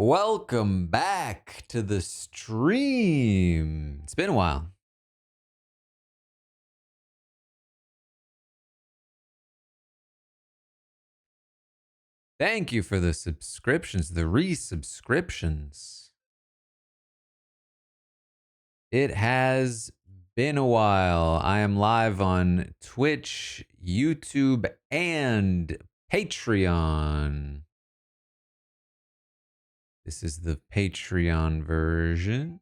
Welcome back to the stream. It's been a while. Thank you for the subscriptions, the resubscriptions. It has been a while. I am live on Twitch, YouTube, and Patreon. This is the Patreon version.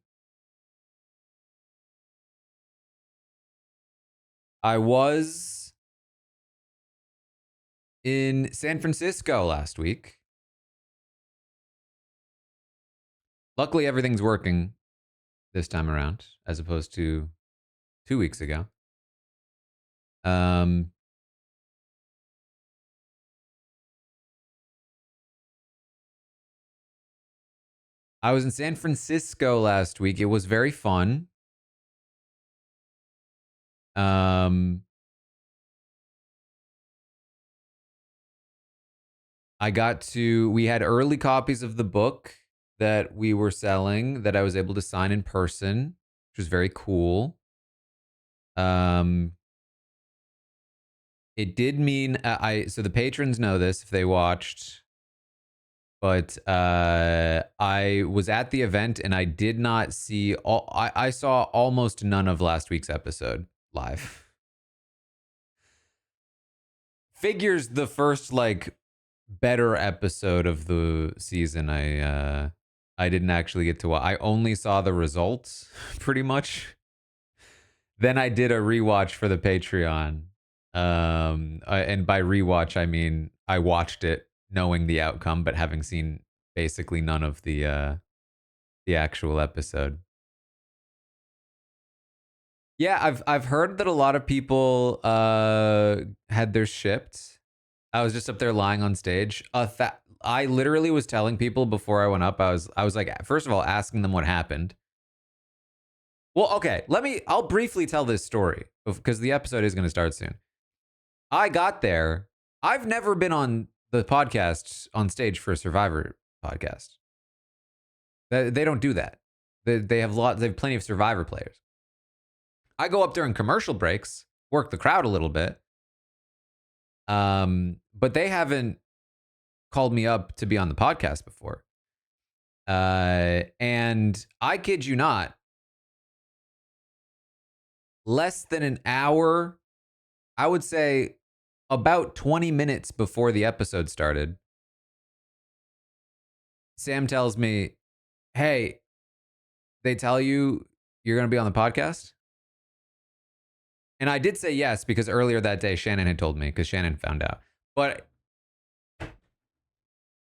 I was in San Francisco last week. Luckily, everything's working this time around, as opposed to 2 weeks ago. I was in San Francisco last week. It was very fun. We had early copies of the book that we were selling that I was able to sign in person, which was very cool. It did mean so the patrons know this if they watched, but I was at the event and I did not see I saw almost none of last week's episode live. Figures the first better episode of the season I didn't actually get to watch. I only saw the results pretty much. Then I did a rewatch for the Patreon. And by rewatch I mean I watched it knowing the outcome but having seen basically none of the actual episode. Yeah, I've heard that a lot of people had theirs shipped. I was just up there lying on stage. I literally was telling people before I went up. I was like, first of all, asking them what happened. Well, okay, I'll briefly tell this story because the episode is going to start soon. I got there. I've never been on the podcast on stage for a Survivor podcast. They don't do that. They have plenty of Survivor players. I go up during commercial breaks, work the crowd a little bit. But they haven't called me up to be on the podcast before. And I kid you not, less than an hour, I would say about 20 minutes before the episode started, Sam tells me, hey, they tell you you're going to be on the podcast? And I did say yes because earlier that day, Shannon had told me because Shannon found out. But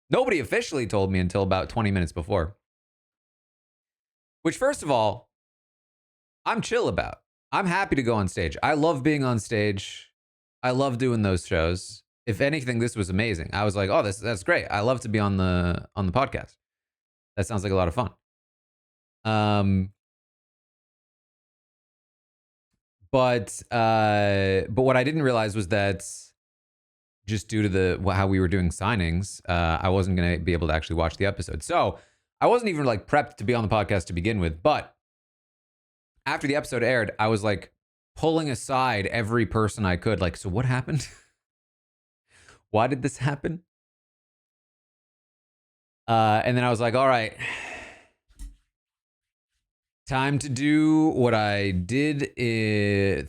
nobody officially told me until about 20 minutes before. Which, first of all, I'm chill about. I'm happy to go on stage. I love being on stage. I love doing those shows. If anything, this was amazing. I was like, oh, that's great. I love to be on the podcast. That sounds like a lot of fun. But what I didn't realize was that just due to how we were doing signings, I wasn't going to be able to actually watch the episode. So I wasn't even prepped to be on the podcast to begin with. But after the episode aired, I was pulling aside every person I could. So what happened? Why did this happen? And then I was like, all right, time to do what I did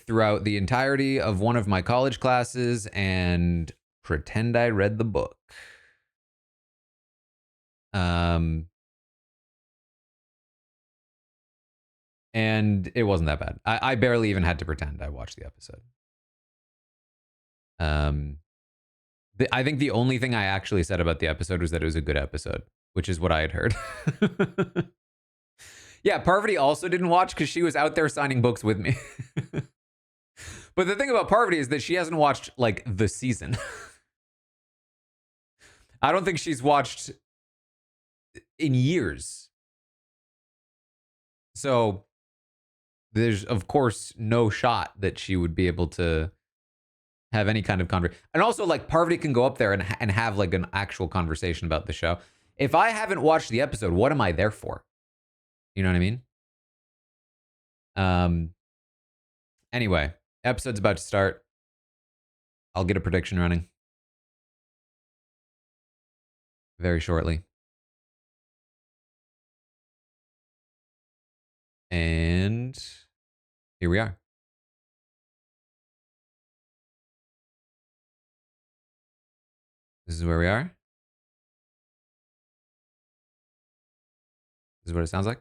throughout the entirety of one of my college classes and pretend I read the book. And it wasn't that bad. I barely even had to pretend I watched the episode. I think the only thing I actually said about the episode was that it was a good episode, which is what I had heard. Yeah, Parvati also didn't watch because she was out there signing books with me. But the thing about Parvati is that she hasn't watched the season. I don't think she's watched in years. So there's, of course, no shot that she would be able to have any kind of conversation. And also, Parvati can go up there and have an actual conversation about the show. If I haven't watched the episode, what am I there for? You know what I mean? Anyway, episode's about to start. I'll get a prediction running very shortly. And here we are. This is where we are. This is what it sounds like.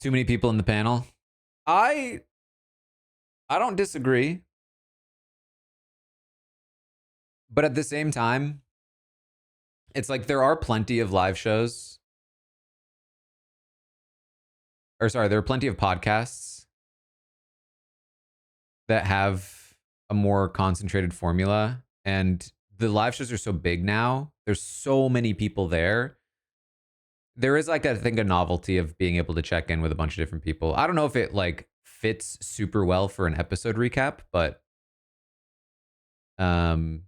Too many people in the panel. I don't disagree. But at the same time, it's like there are plenty of live shows. Or sorry, there are plenty of podcasts that have a more concentrated formula. And the live shows are so big now. There's so many people there. There is like, I think, a novelty of being able to check in with a bunch of different people. I don't know if it like fits super well for an episode recap, but I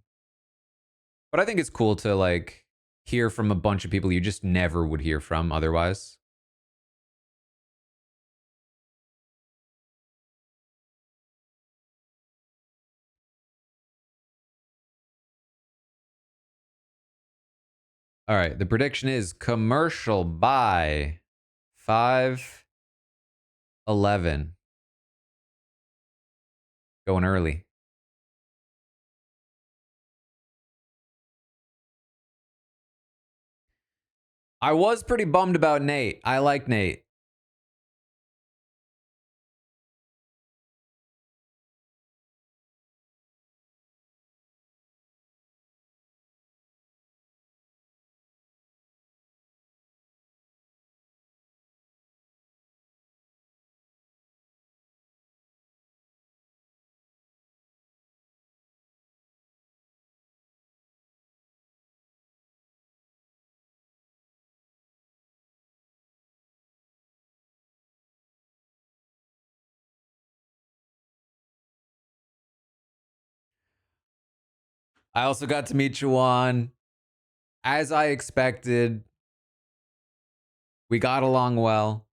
think it's cool to like hear from a bunch of people you just never would hear from otherwise. All right, the prediction is commercial by 5:11. Going early. I was pretty bummed about Nate. I like Nate. I also got to meet Juwan. As I expected, we got along well.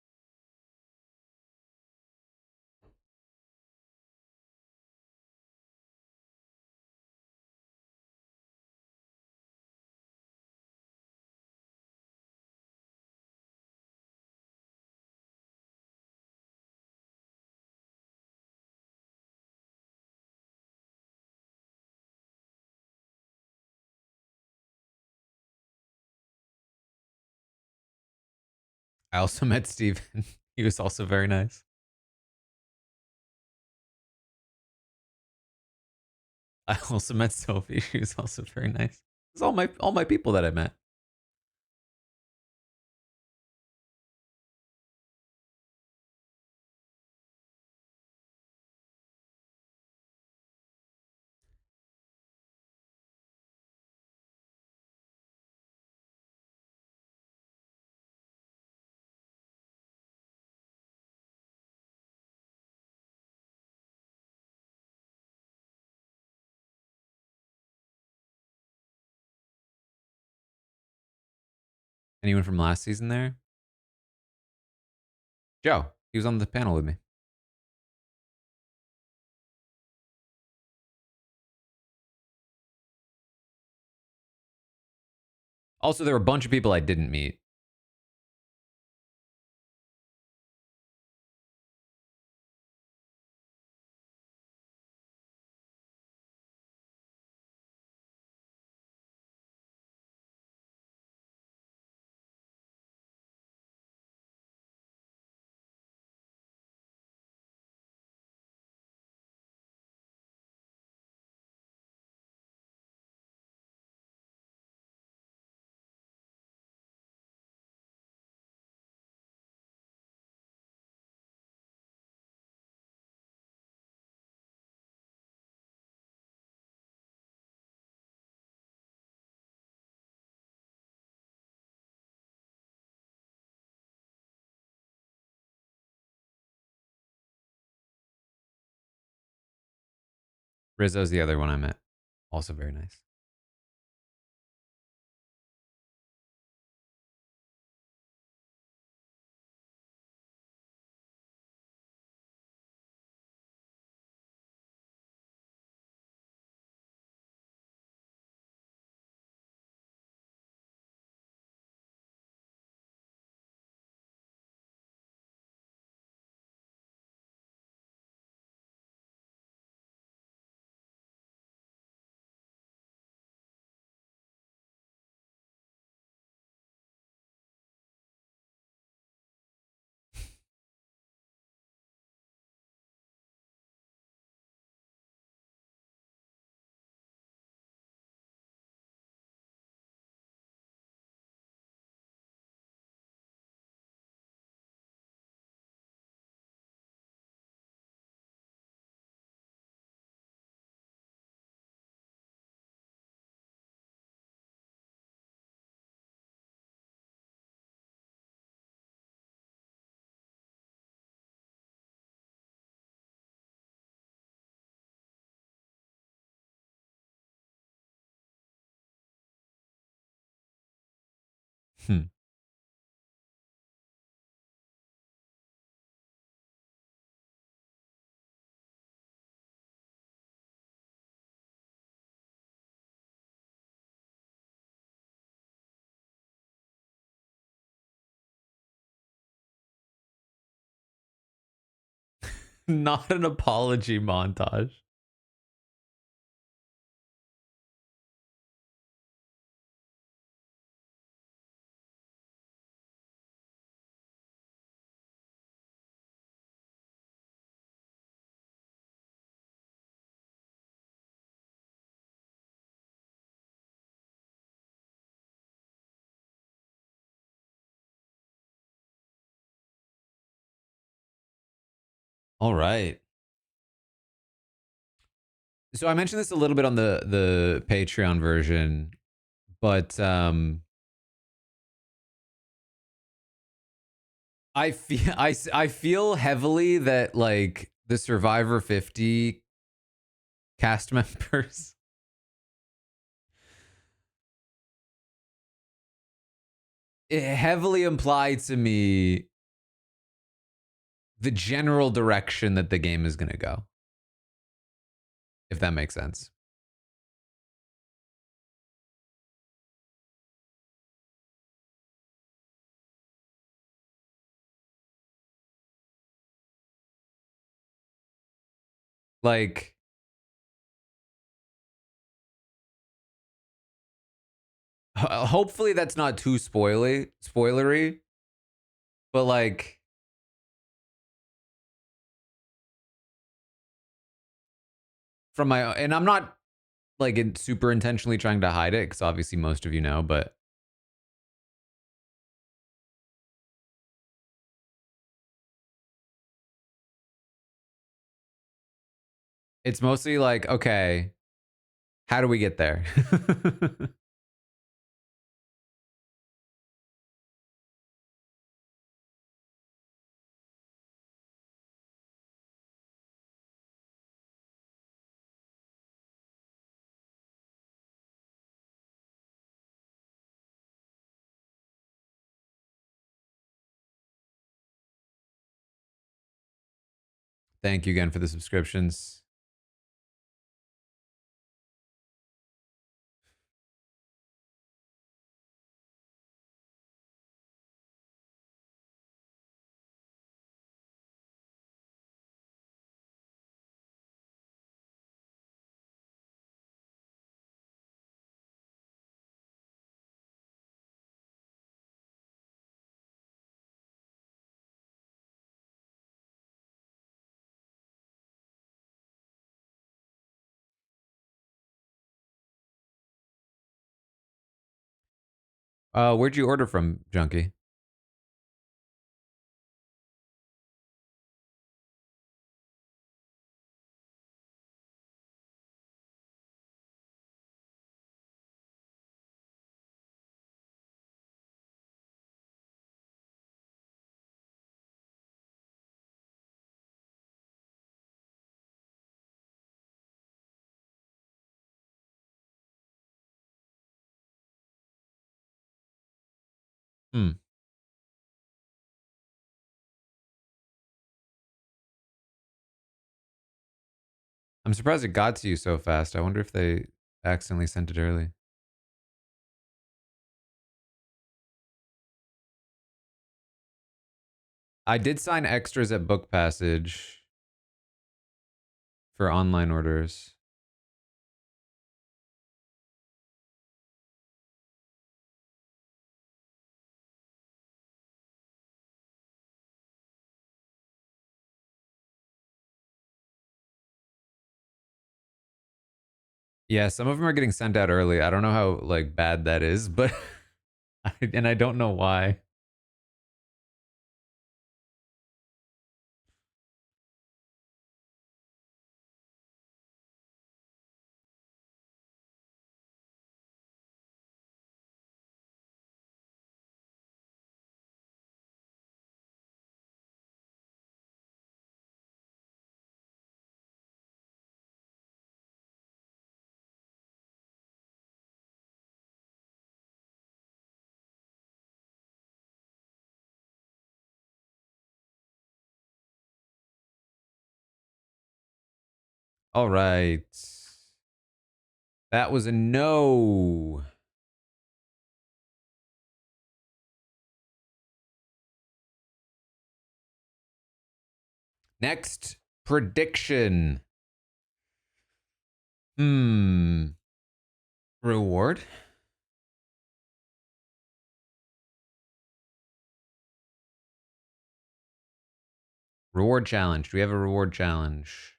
I also met Steven. He was also very nice. I also met Sophie. She was also very nice. It's all my people that I met. Anyone from last season there? Joe. He was on the panel with me. Also, there were a bunch of people I didn't meet. Rizzo's the other one I met. Also very nice. Hmm. Not an apology montage. All right. So I mentioned this a little bit on the Patreon version, but I feel heavily that like the Survivor 50 cast members, it heavily implied to me the general direction that the game is going to go, if that makes sense. Like, hopefully that's not too spoilery, but like, from my, and I'm not like super intentionally trying to hide it because obviously most of you know, but it's mostly like, okay, how do we get there? Thank you again for the subscriptions. Where'd you order from, Junkie? Hmm. I'm surprised it got to you so fast. I wonder if they accidentally sent it early. I did sign extras at Book Passage for online orders. Yeah, some of them are getting sent out early. I don't know how like bad that is, but and I don't know why. All right. That was a no. Next prediction. Hmm. Reward? Reward challenge. Do we have a reward challenge?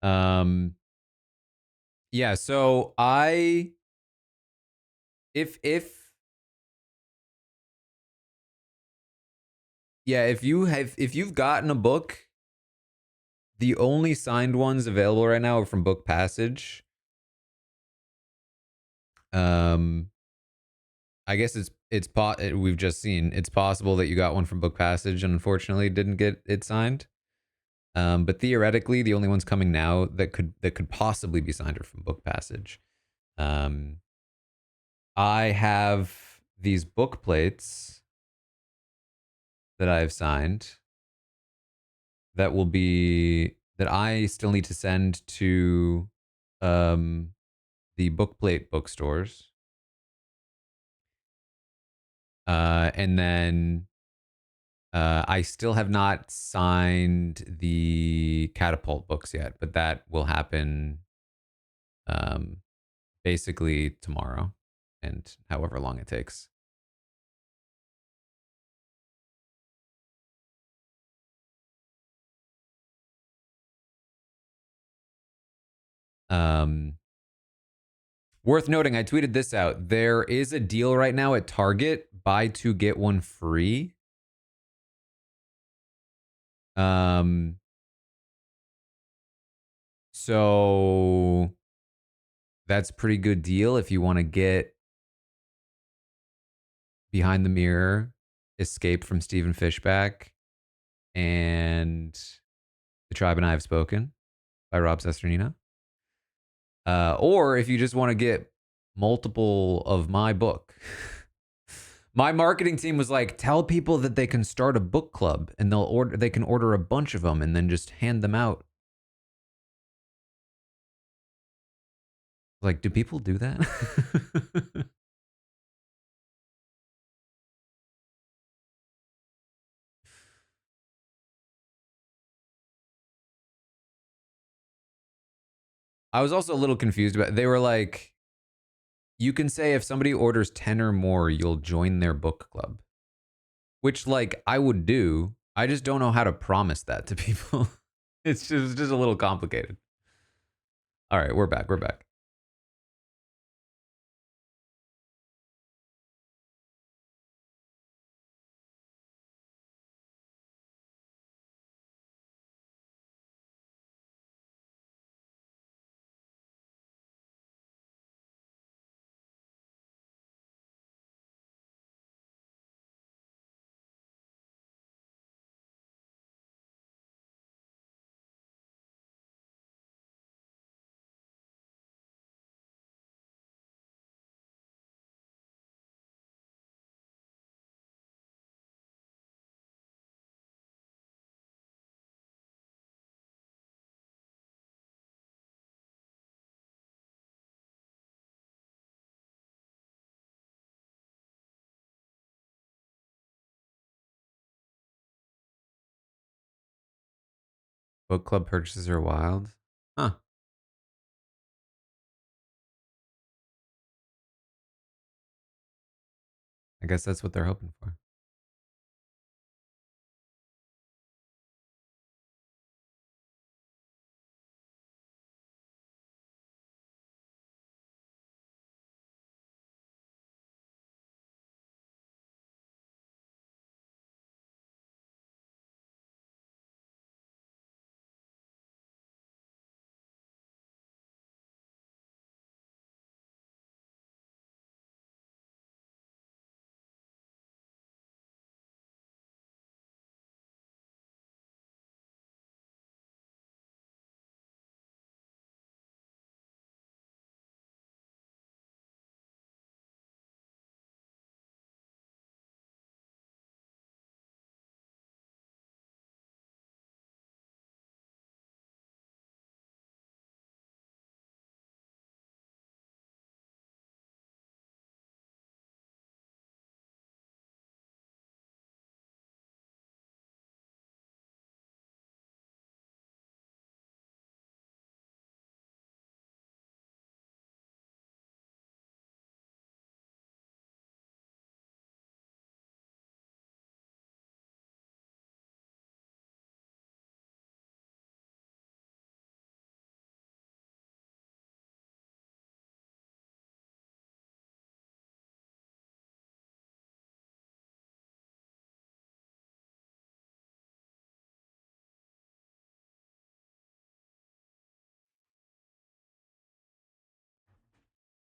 Um yeah, so I if yeah, if you've gotten a book, the only signed ones available right now are from Book Passage. Um I guess we've just seen it's possible that you got one from Book Passage and unfortunately didn't get it signed. But theoretically, the only ones coming now that could possibly be signed are from Book Passage. Um, I have these book plates that I've signed that I still need to send to um, the book plate bookstores, and then I still have not signed the catapult books yet, but that will happen um, basically tomorrow and however long it takes. Um, Worth noting, I tweeted this out. There is a deal right now at Target, buy two get one free. Um, so that's a pretty good deal if you want to get Behind the Mirror, Escape from Stephen Fishback, and The Tribe and I Have Spoken by Rob Sesternino. Or if you just want to get multiple of my book. My marketing team was like, tell people that they can start a book club and they can order a bunch of them and then just hand them out. Like, do people do that? I was also a little confused about it. They were like, you can say if somebody orders 10 or more, you'll join their book club. Which like I would do. I just don't know how to promise that to people. It's just a little complicated. All right, we're back. We're back. Book club purchases are wild. Huh. I guess that's what they're hoping for.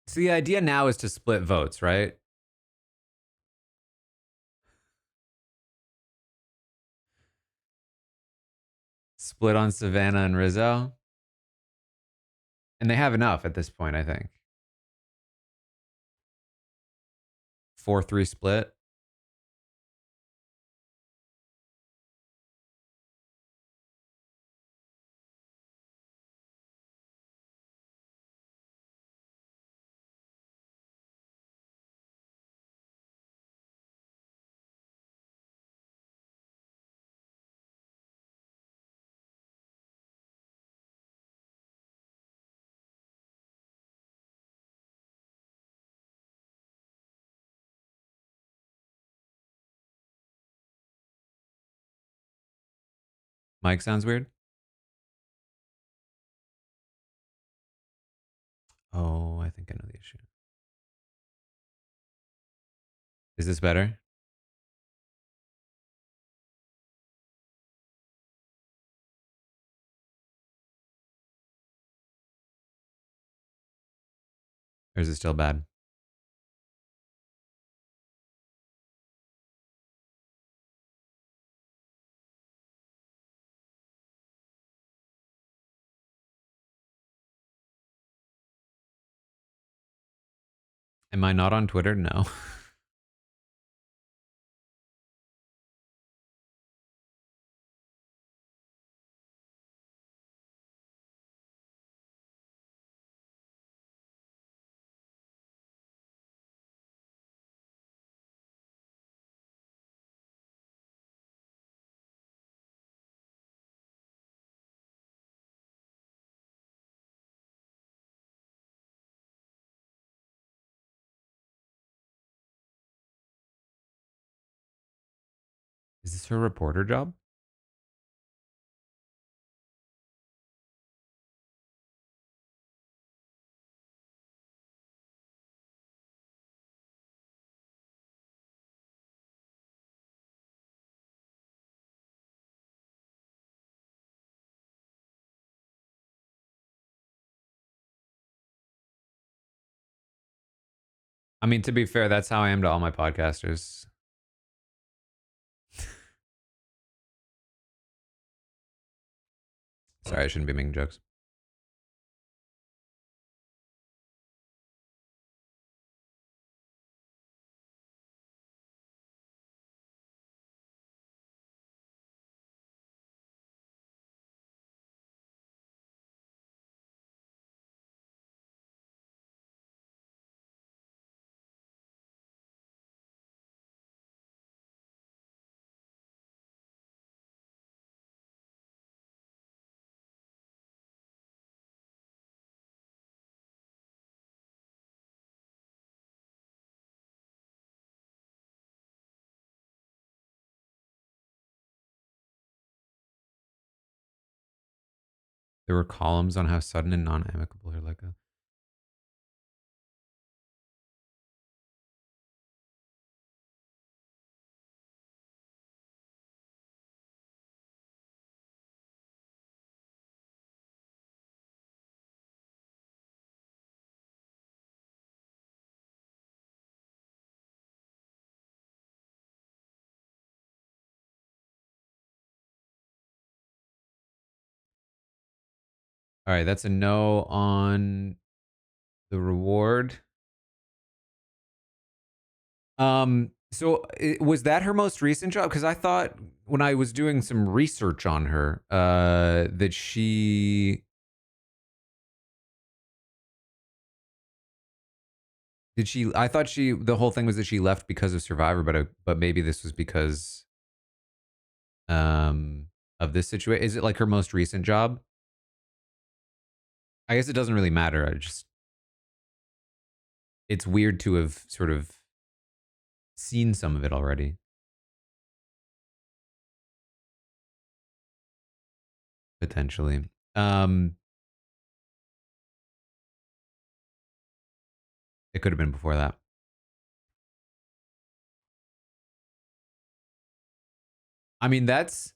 So the idea now is to split votes, right? Split on Savannah and Rizzo. And they have enough at this point, I think. 4-3 split. Mike sounds weird. Oh, I think I know the issue. Is this better? Or is it still bad? Am I not on Twitter? No. Is this her reporter job? I mean, to be fair, that's how I am to all my podcasters. Sorry, I shouldn't be making jokes. There were columns on how sudden and non-amicable her let go. All right, that's a no on the reward. So was that her most recent job? Because I thought when I was doing some research on her, that she did she. I thought she the whole thing was that she left because of Survivor, but maybe this was because um of this situation. Is it like her most recent job? I guess it doesn't really matter. I just it's weird to have sort of seen some of it already, potentially. Um, it could have been before that. I mean, that's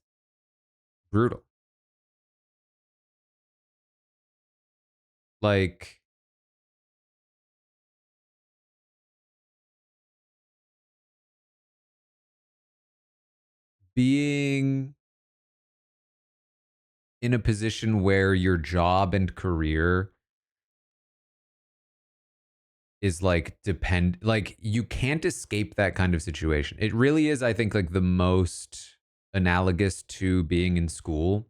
brutal. Like, being in a position where your job and career is like like you can't escape that kind of situation. It really is, I think, like the most analogous to being in school.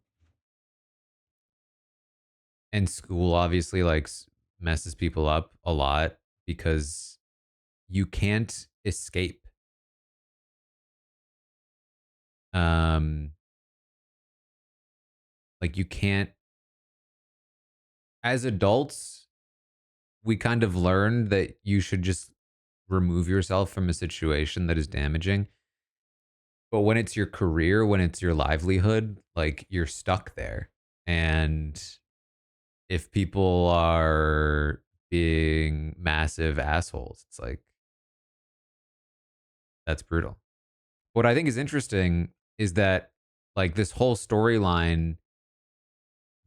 And school obviously like messes people up a lot because you can't escape. Um like you can't as adults, we kind of learned that you should just remove yourself from a situation that is damaging. But when it's your career, when it's your livelihood, like you're stuck there. And if people are being massive assholes, it's like, that's brutal. What I think is interesting is that, like, this whole storyline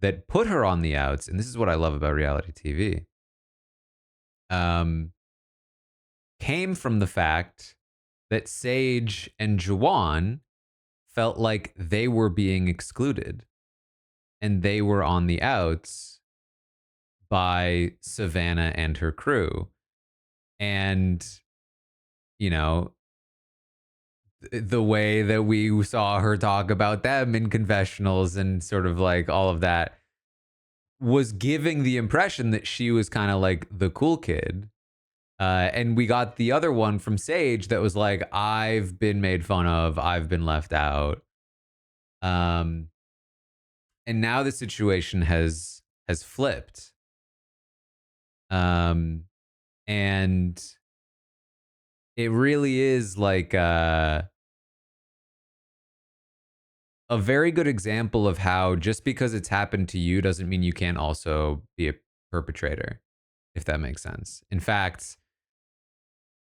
that put her on the outs, and this is what I love about reality TV, um, came from the fact that Sage and Juwan felt like they were being excluded and they were on the outs by Savannah and her crew. And, you know, the way that we saw her talk about them in confessionals and sort of like all of that was giving the impression that she was kind of like the cool kid. And we got the other one from Sage that was like, I've been made fun of, I've been left out. Um, and now the situation has flipped. Um, and it really is like a very good example of how just because it's happened to you doesn't mean you can't also be a perpetrator, if that makes sense. In fact,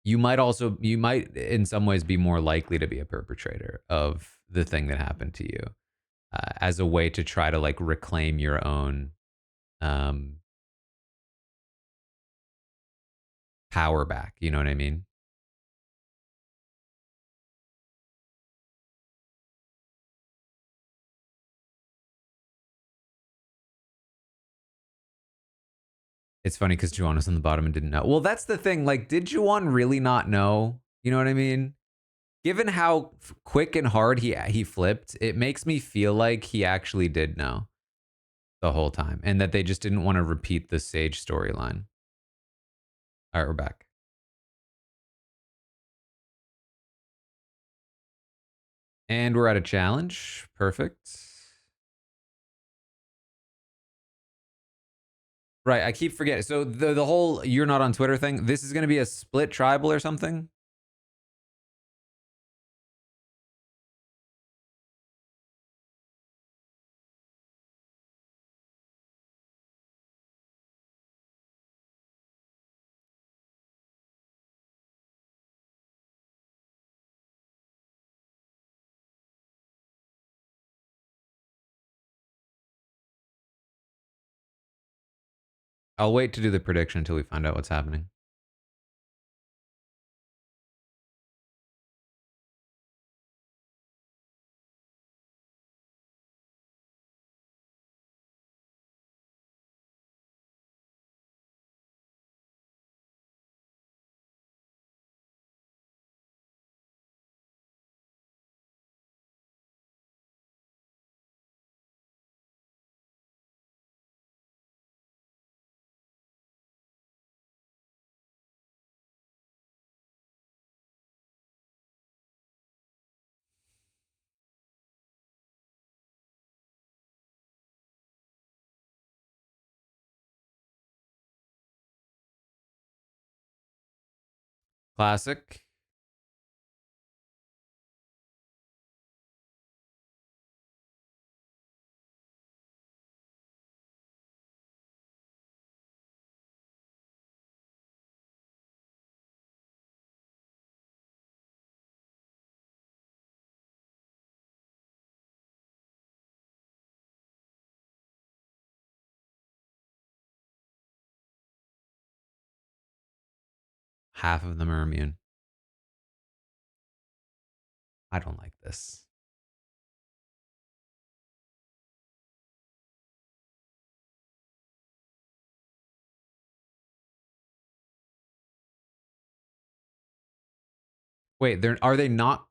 you might in some ways be more likely to be a perpetrator of the thing that happened to you, as a way to try to like reclaim your own um, power back. You know what I mean? It's funny because Juwan was on the bottom and didn't know. Well, that's the thing. Like, did Juwan really not know? You know what I mean? Given how quick and hard he flipped, it makes me feel like he actually did know the whole time, and that they just didn't want to repeat the Sage storyline. All right, we're back, and we're at a challenge. Perfect. Right, I keep forgetting. So the whole "you're not on Twitter" thing. This is going to be a split tribal or something. I'll wait to do the prediction until we find out what's happening. Classic. Half of them are immune. I don't like this. Wait, are they not?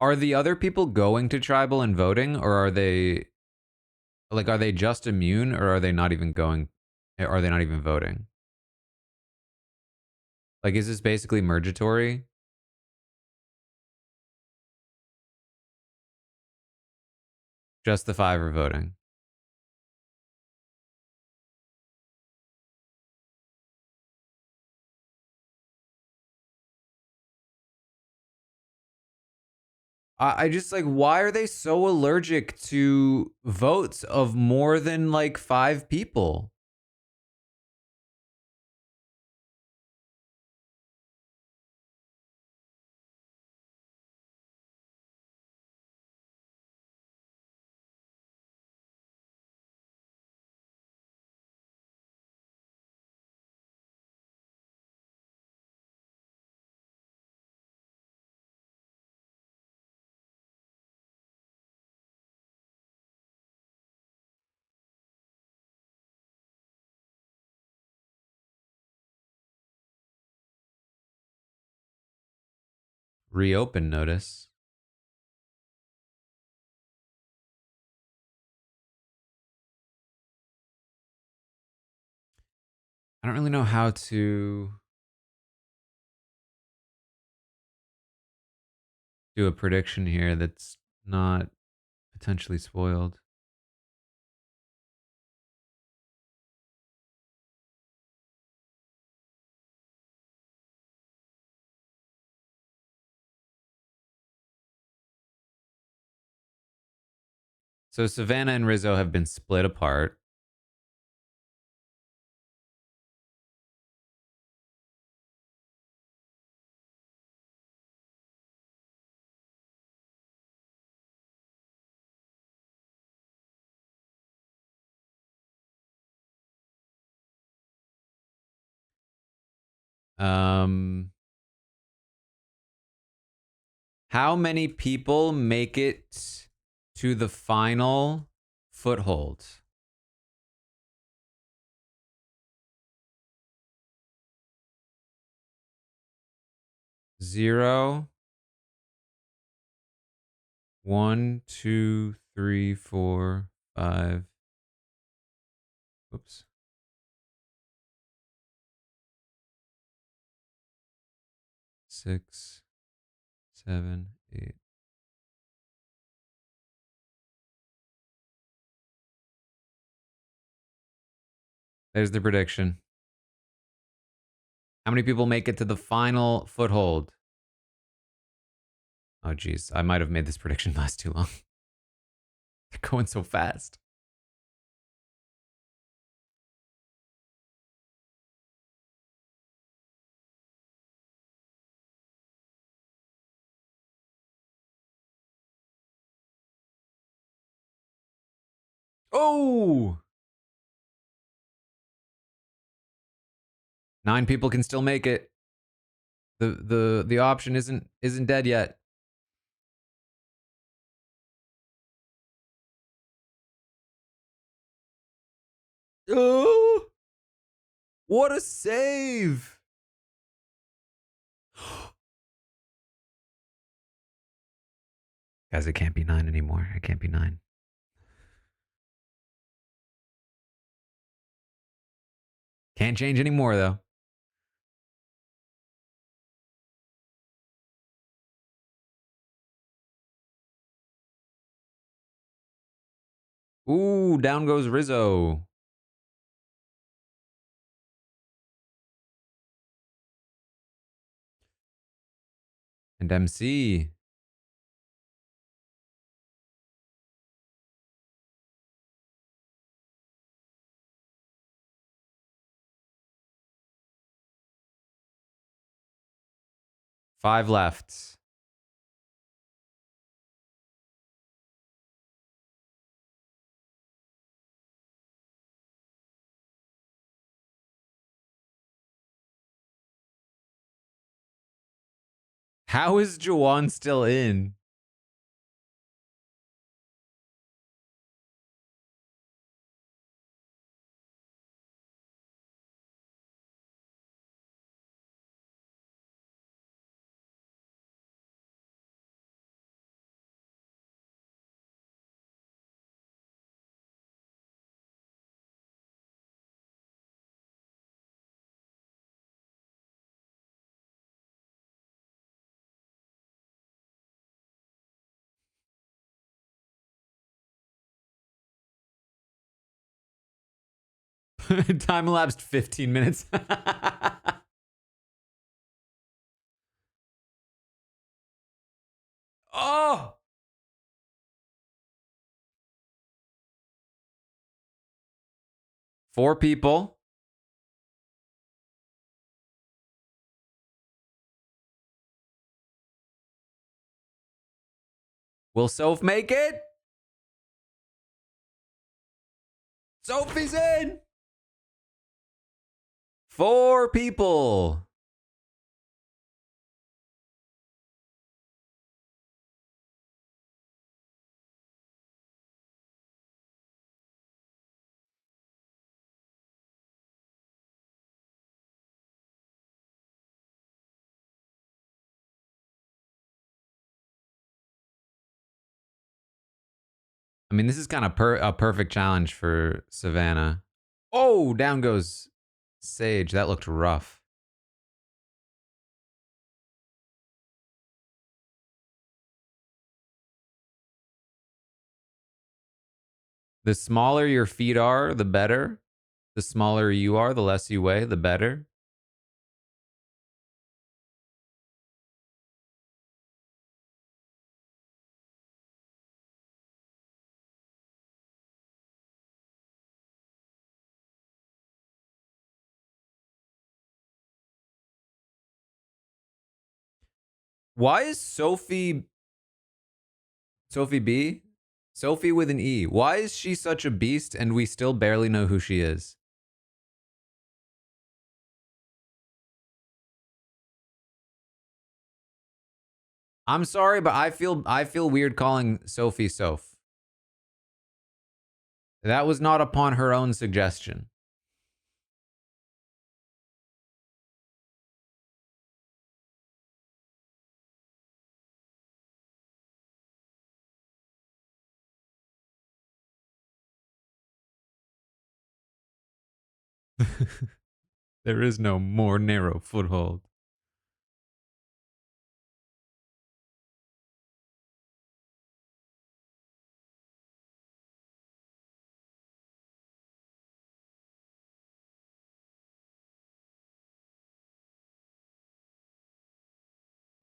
Are the other people going to tribal and voting, or are they like, are they just immune, or are they not even going? Are they not even voting? Like, is this basically mergatory? Just the 5 are voting. I just like, why are they so allergic to votes of more than like 5 people? Reopen notice. I don't really know how to do a prediction here that's not potentially spoiled. So Savannah and Rizzo have been split apart. Um, how many people make it to the final foothold? 0, 1, 2, 3, 4, 5. Oops. 6, 7, 8. There's the prediction. How many people make it to the final foothold? Oh, geez. I might have made this prediction last too long. They're going so fast. Oh! 9 people can still make it. The option isn't dead yet. Oh! What a save! Guys, it can't be 9 anymore. It can't be 9. Can't change anymore, though. Ooh, down goes Rizzo. And MC. Five left. How is Jawan still in? Time elapsed 15 minutes. Oh! 4 people. Will Soph make it? Sophie's in! 4 people. I mean, this is kind of a perfect challenge for Savannah. Oh, down goes Sage. That looked rough. The smaller your feet are, the better. The smaller you are, the less you weigh, the better. Why is Sophie B? Sophie with an E. Why is she such a beast and we still barely know who she is? I'm sorry, but I feel weird calling Sophie Soph. That was not upon her own suggestion. There is no more narrow foothold.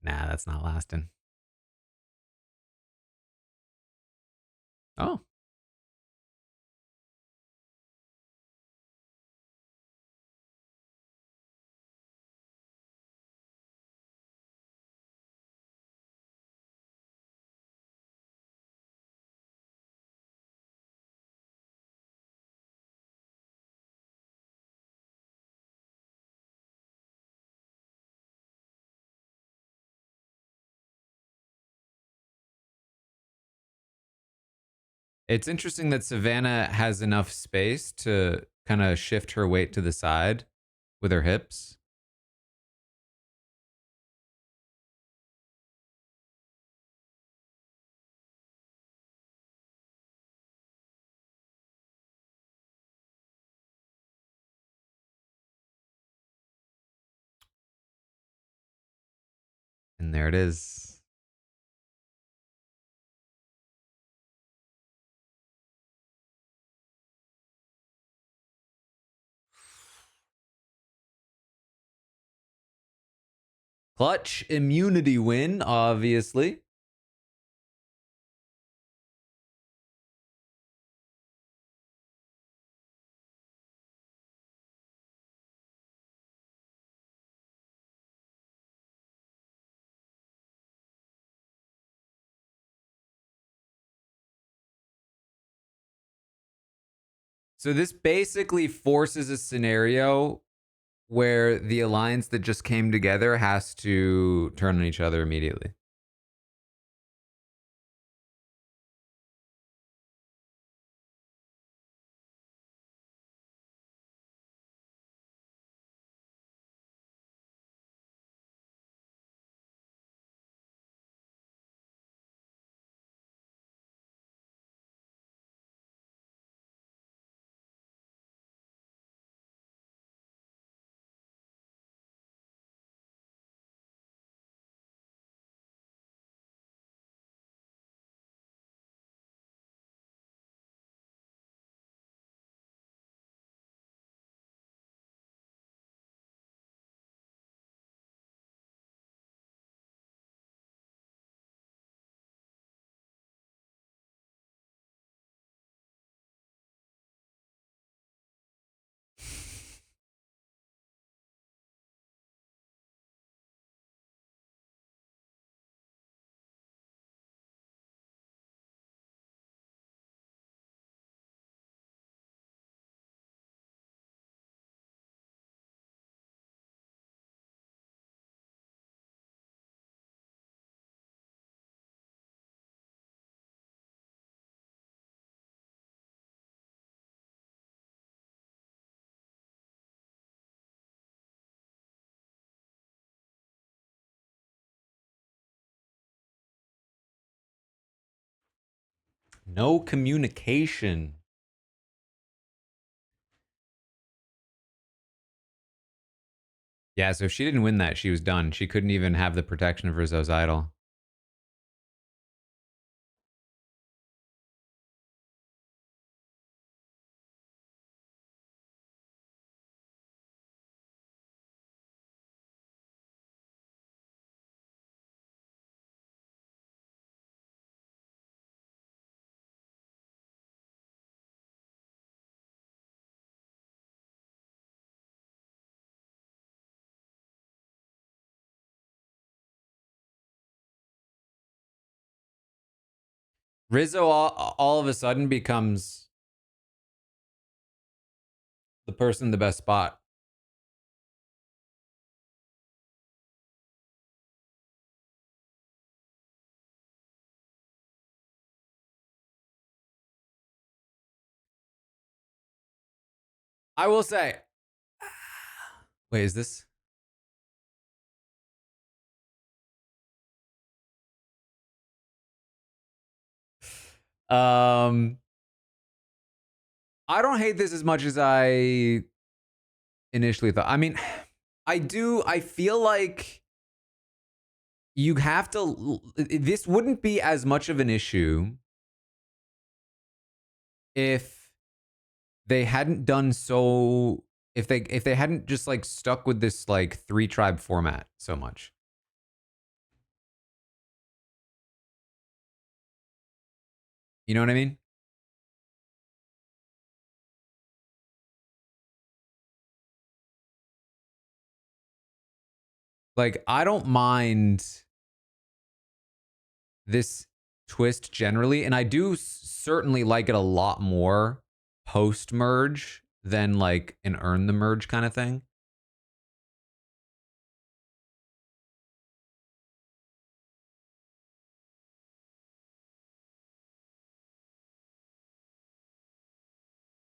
Nah, that's not lasting. Oh. It's interesting that Savannah has enough space to kind of shift her weight to the side with her hips. And there it is. Clutch immunity win, obviously. So this basically forces a scenario where the alliance that just came together has to turn on each other immediately. No communication. Yeah, so if she didn't win that, she was done. She couldn't even have the protection of Rizzo's idol. Rizzo all of a sudden becomes the person in the best spot. I will say. Wait, is this? Um, I don't hate this as much as I initially thought. I mean, I do. I feel like you have to. This wouldn't be as much of an issue if they hadn't done so. If they hadn't just like stuck with this like 3-tribe format so much. You know what I mean? Like, I don't mind this twist generally, and I do certainly like it a lot more post merge than like an earn the merge kind of thing.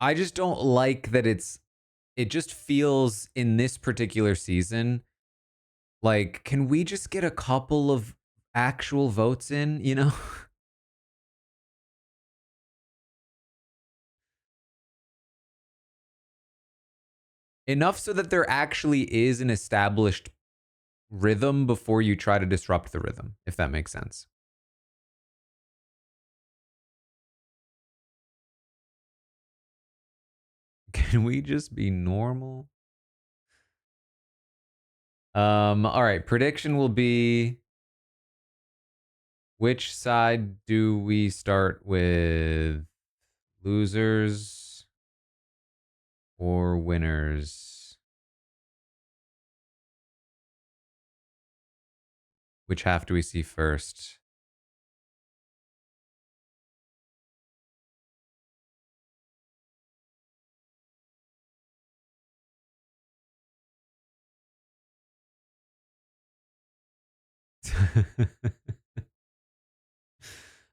I just don't like that it just feels in this particular season like, can we just get a couple of actual votes in, you know? Enough so that there actually is an established rhythm before you try to disrupt the rhythm, if that makes sense. Can we just be normal? All right, prediction will be, which side do we start with? Losers or winners? Which half do we see first?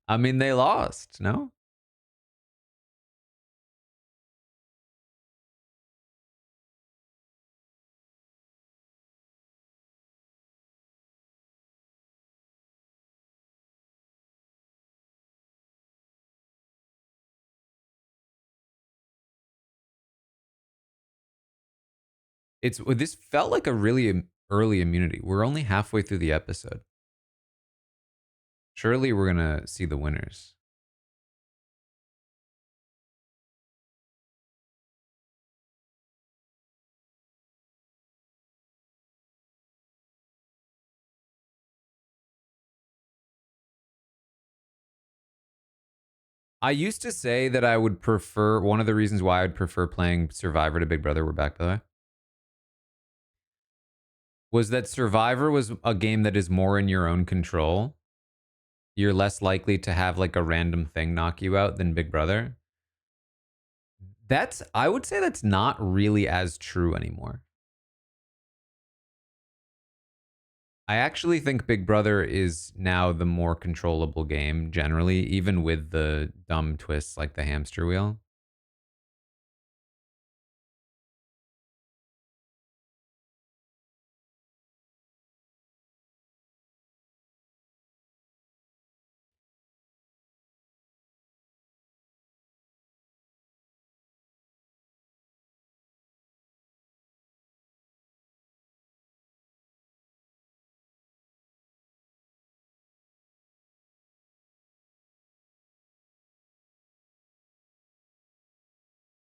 I mean, they lost, no? This felt like a really early immunity. We're only halfway through the episode. Surely we're gonna see the winners. I used to say that I would prefer, one of the reasons why I would prefer playing Survivor to Big Brother, we're back by the way, was that Survivor was a game that is more in your own control. You're less likely to have like a random thing knock you out than Big Brother. I would say that's not really as true anymore. I actually think Big Brother is now the more controllable game generally, even with the dumb twists like the hamster wheel.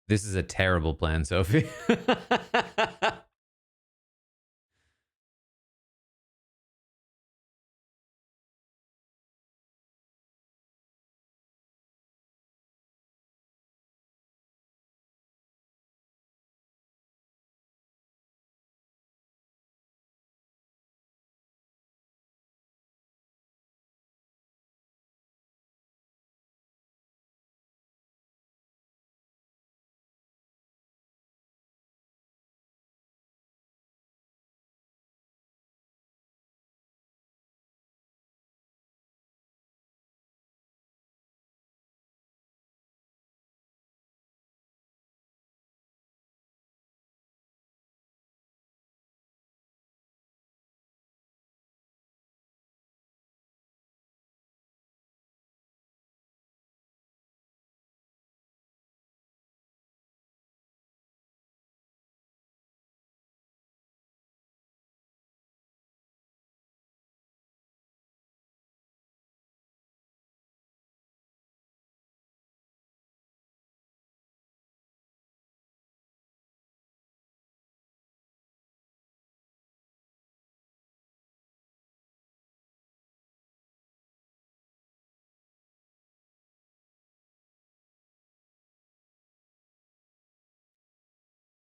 This is a terrible plan, Sophie.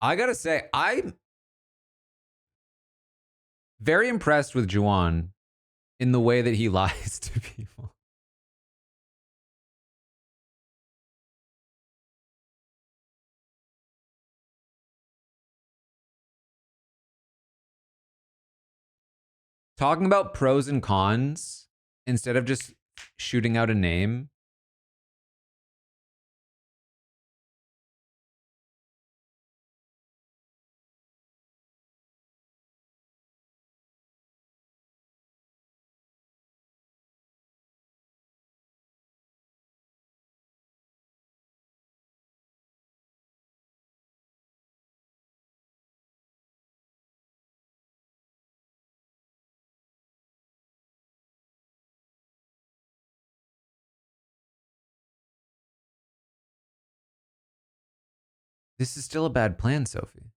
I gotta say, Very impressed with Juwan in the way that he lies to people. Talking about pros and cons instead of just shooting out a name. This is still a bad plan, Sophie.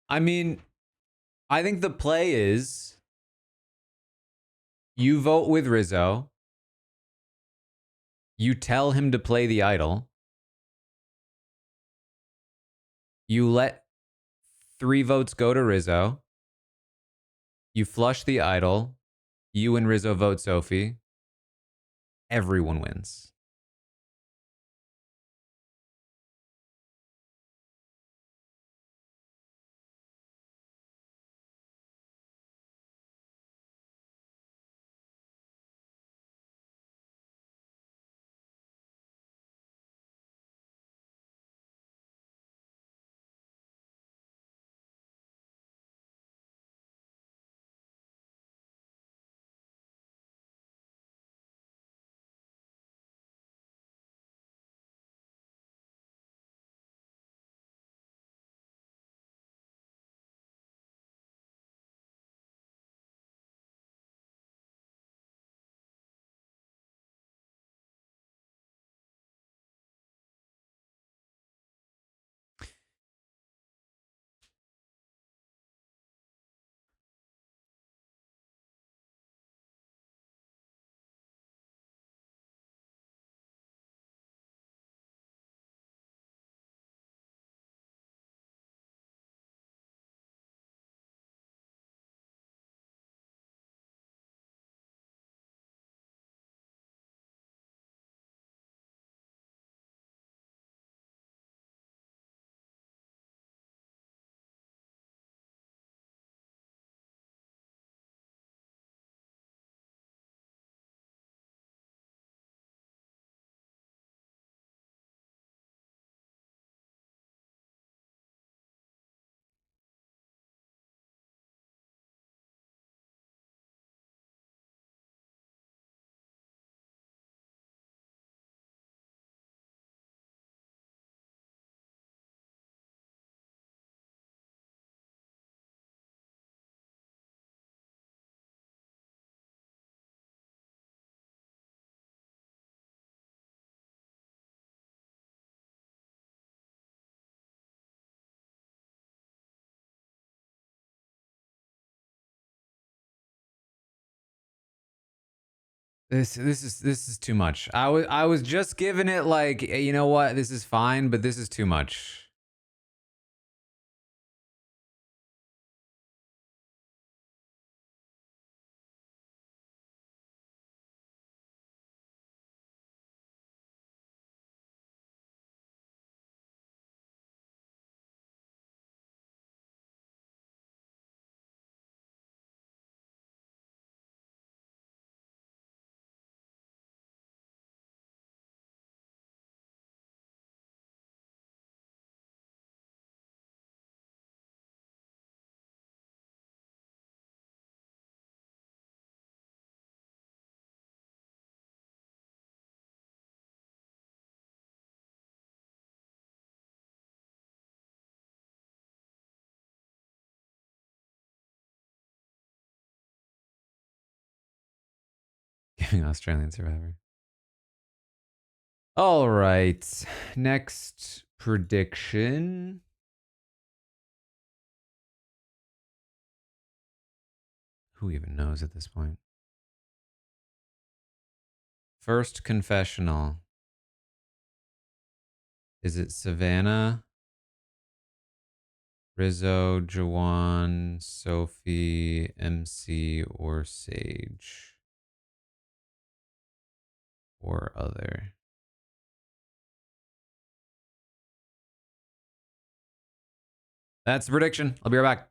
I mean, I think the play is you vote with Rizzo, you tell him to play the idol, you let 3 votes go to Rizzo, you flush the idol, you and Rizzo vote Sophie, everyone wins. This is too much. I was just giving it like, you know what, this is fine, but this is too much. Giving Australian Survivor. All right. Next prediction. Who even knows at this point? First confessional. Is it Savannah, Rizzo, Jawan, Sophie, MC, or Sage? Or other? That's the prediction. I'll be right back.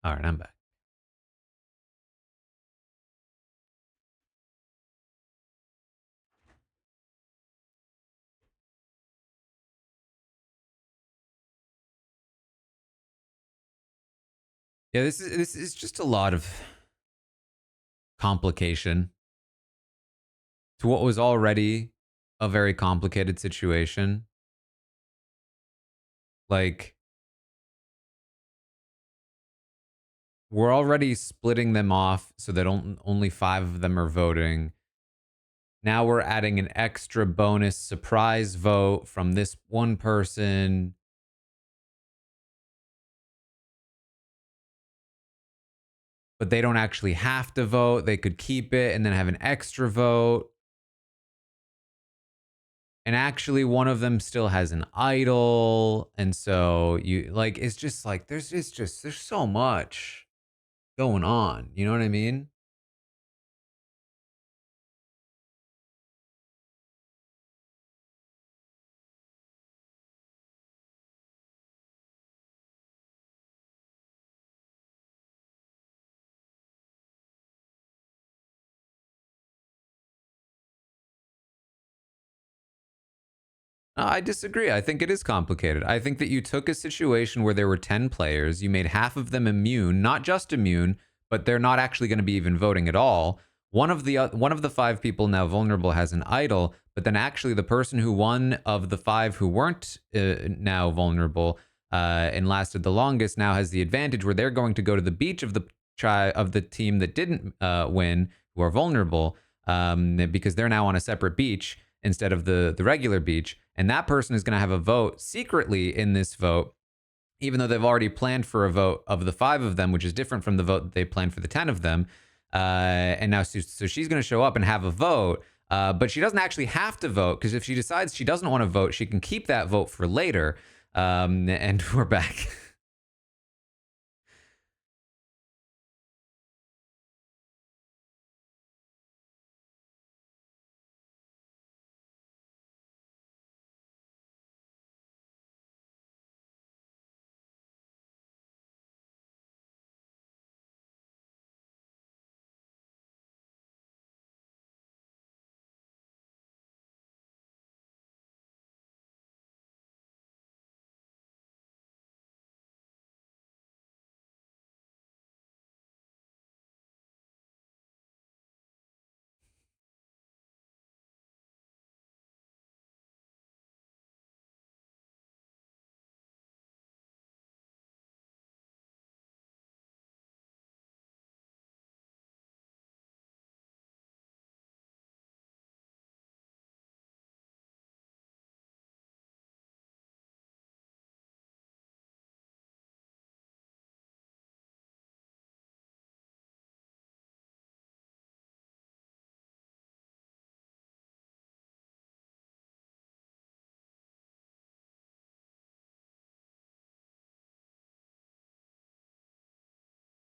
All right, I'm back. Yeah, this is just a lot of complication to what was already a very complicated situation. Like, we're already splitting them off so that only 5 of them are voting. Now we're adding an extra bonus surprise vote from this one person. But they don't actually have to vote. They could keep it and then have an extra vote. And actually, one of them still has an idol. And so you like, it's just like, there's so much going on. You know what I mean? I disagree. I think it is complicated. I think that you took a situation where there were 10 players, you made half of them immune, not just immune, but they're not actually going to be even voting at all. One of the five people now vulnerable has an idol, but then actually the person who won of the five who weren't now vulnerable and lasted the longest now has the advantage where they're going to go to the beach of the team that didn't win, who are vulnerable, because they're now on a separate beach instead of the regular beach. And that person is going to have a vote secretly in this vote, even though they've already planned for a vote of the five of them, which is different from the vote that they planned for the 10 of them. And now, so she's going to show up and have a vote, but she doesn't actually have to vote, because if she decides she doesn't want to vote, she can keep that vote for later. And we're back.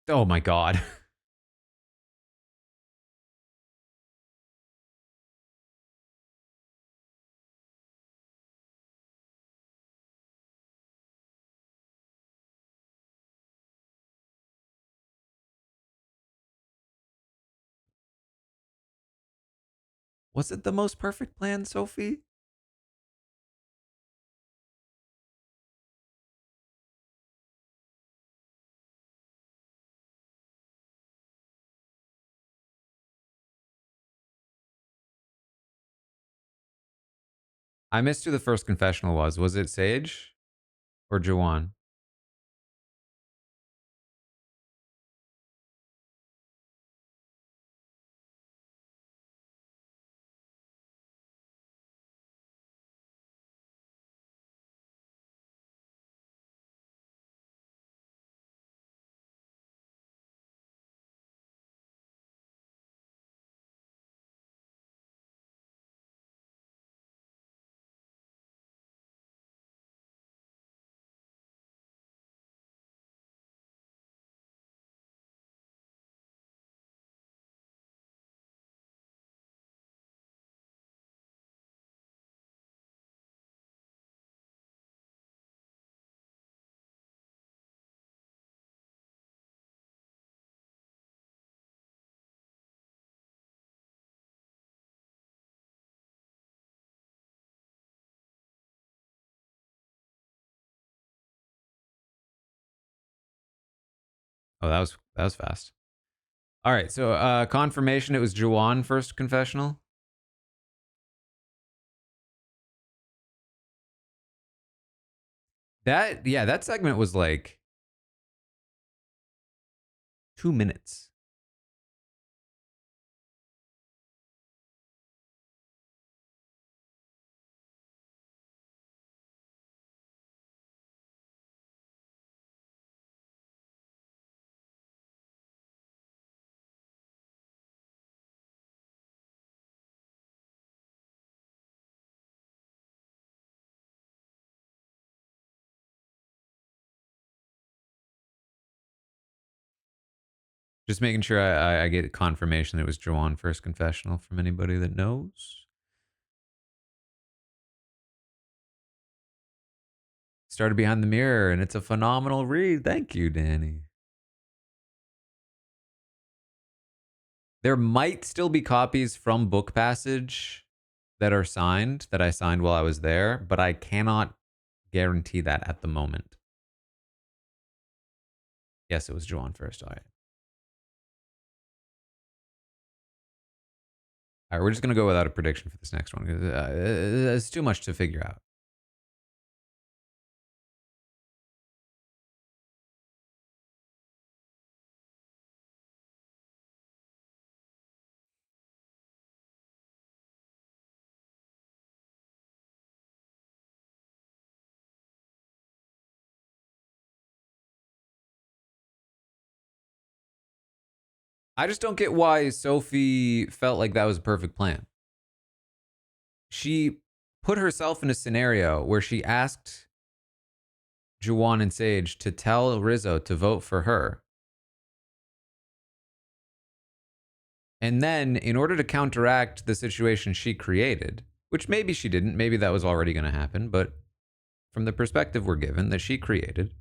Oh my God. Was it the most perfect plan, Sophie? I missed who the first confessional was. Was it Sage or Jawan? Oh, that was fast. All right, so confirmation it was Jawan first confessional. That segment was like 2 minutes. Just making sure I get confirmation that it was Jawan first confessional from anybody that knows. Started behind the mirror, and it's a phenomenal read. Thank you, Danny. There might still be copies from Book Passage that are signed that I signed while I was there, but I cannot guarantee that at the moment. Yes, it was Juwan first. All right. All right, we're just gonna go without a prediction for this next one because it's too much to figure out. I just don't get why Sophie felt like that was a perfect plan. She put herself in a scenario where she asked Juwan and Sage to tell Rizzo to vote for her. And then, in order to counteract the situation she created, which maybe she didn't, maybe that was already going to happen, but from the perspective we're given that she created,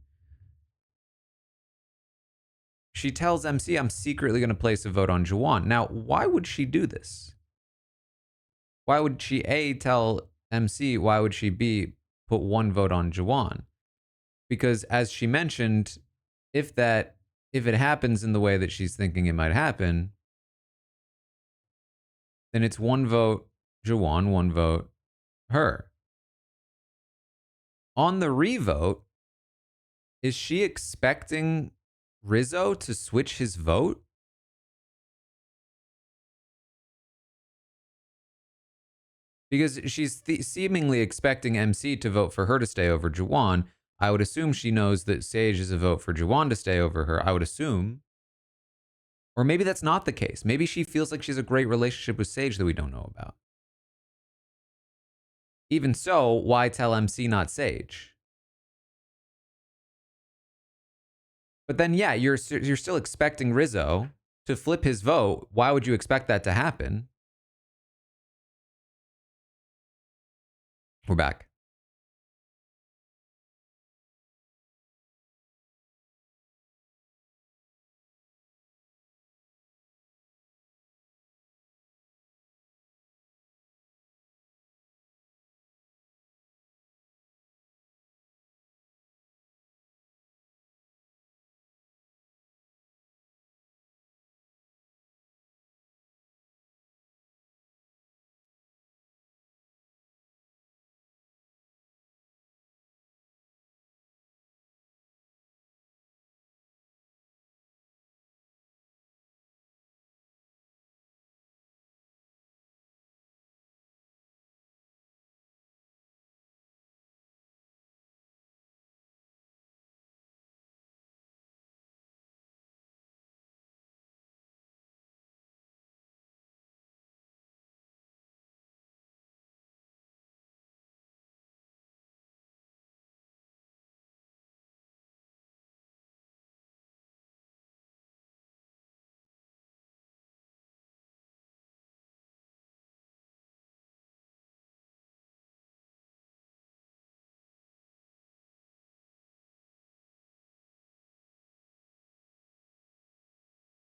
she tells MC, I'm secretly going to place a vote on Juwan. Now, why would she do this? Why would she A, tell MC? Why would she B, put one vote on Juwan? Because as she mentioned, if it happens in the way that she's thinking it might happen, then it's one vote Juwan, one vote her. On the revote, is she expecting Rizzo to switch his vote? Because she's seemingly expecting MC to vote for her to stay over Juwan. I would assume she knows that Sage is a vote for Juwan to stay over her. I would assume. Or maybe that's not the case. Maybe she feels like she has a great relationship with Sage that we don't know about. Even so, why tell MC not Sage? But then, yeah, you're still expecting Rizzo to flip his vote. Why would you expect that to happen? We're back.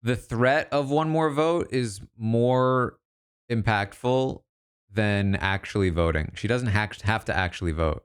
The threat of one more vote is more impactful than actually voting. She doesn't have to actually vote.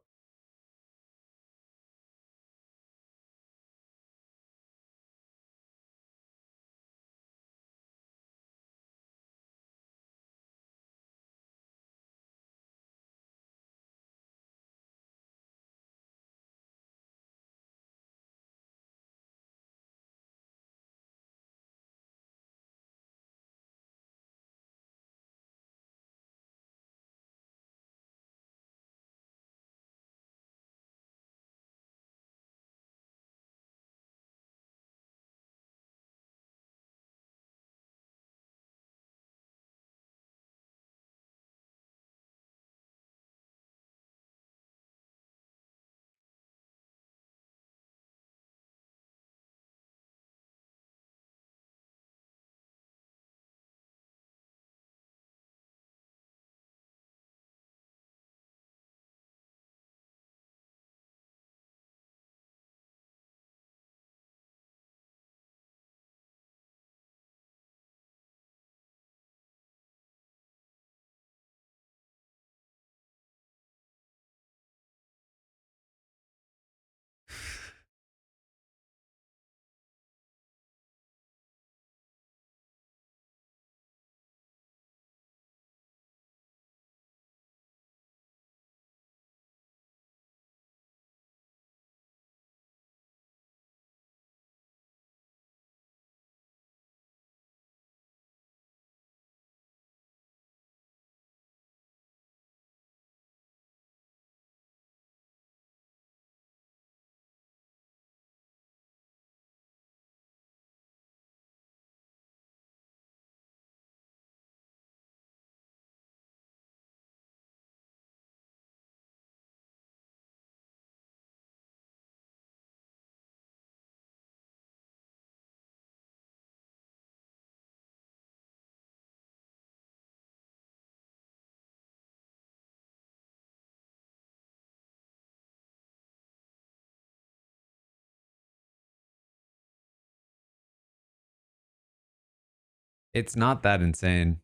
It's not that insane.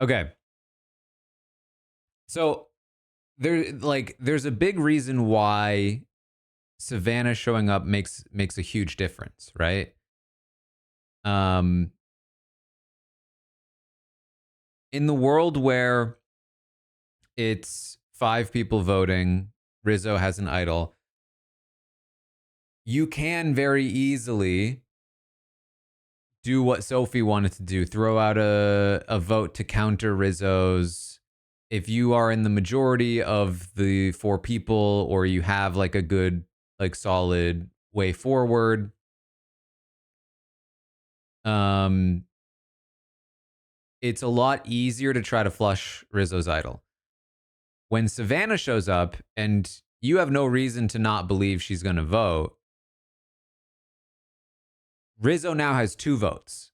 Okay. So there's a big reason why Savannah showing up makes a huge difference, right? Um in the world where it's 5 people voting, Rizzo has an idol, you can very easily do what Sophie wanted to do, throw out a vote to counter Rizzo's. If you are in the majority of the 4 people, or you have like a good, like solid way forward, um, it's a lot easier to try to flush Rizzo's idol. When Savannah shows up and you have no reason to not believe she's going to vote, Rizzo now has 2 votes,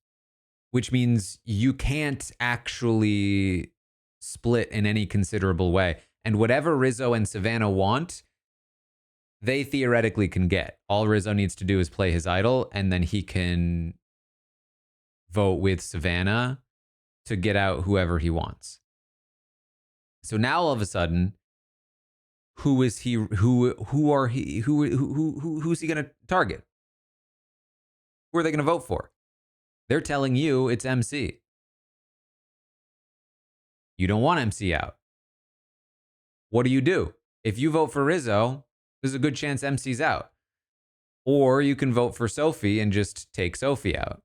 which means you can't actually split in any considerable way. And whatever Rizzo and Savannah want, they theoretically can get. All Rizzo needs to do is play his idol, and then he can vote with Savannah to get out whoever he wants. So now all of a sudden, who is he? Who are he? Who's he going to target? Who are they going to vote for? They're telling you it's MC. You don't want MC out. What do? If you vote for Rizzo, there's a good chance MC's out. Or you can vote for Sophie and just take Sophie out.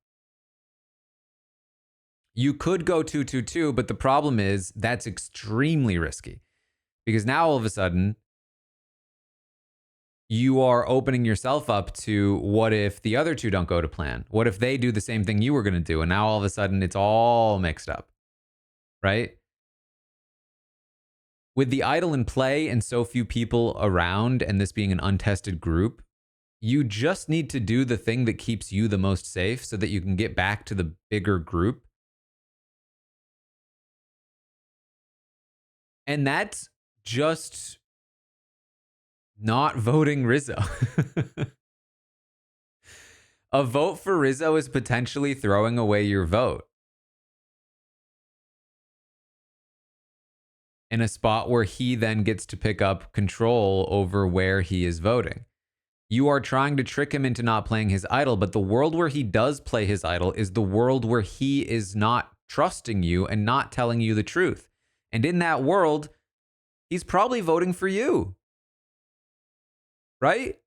You could go 2-2-2, but the problem is that's extremely risky, because now all of a sudden you are opening yourself up to, what if the other 2 don't go to plan? What if they do the same thing you were going to do? And now all of a sudden it's all mixed up, right? With the idol in play and so few people around, and this being an untested group, you just need to do the thing that keeps you the most safe so that you can get back to the bigger group. And that's just Not voting Rizzo. A vote for Rizzo is potentially throwing away your vote in a spot where he then gets to pick up control over where he is voting. You are trying to trick him into not playing his idol, but the world where he does play his idol is the world where he is not trusting you and not telling you the truth. And in that world, he's probably voting for you. Right?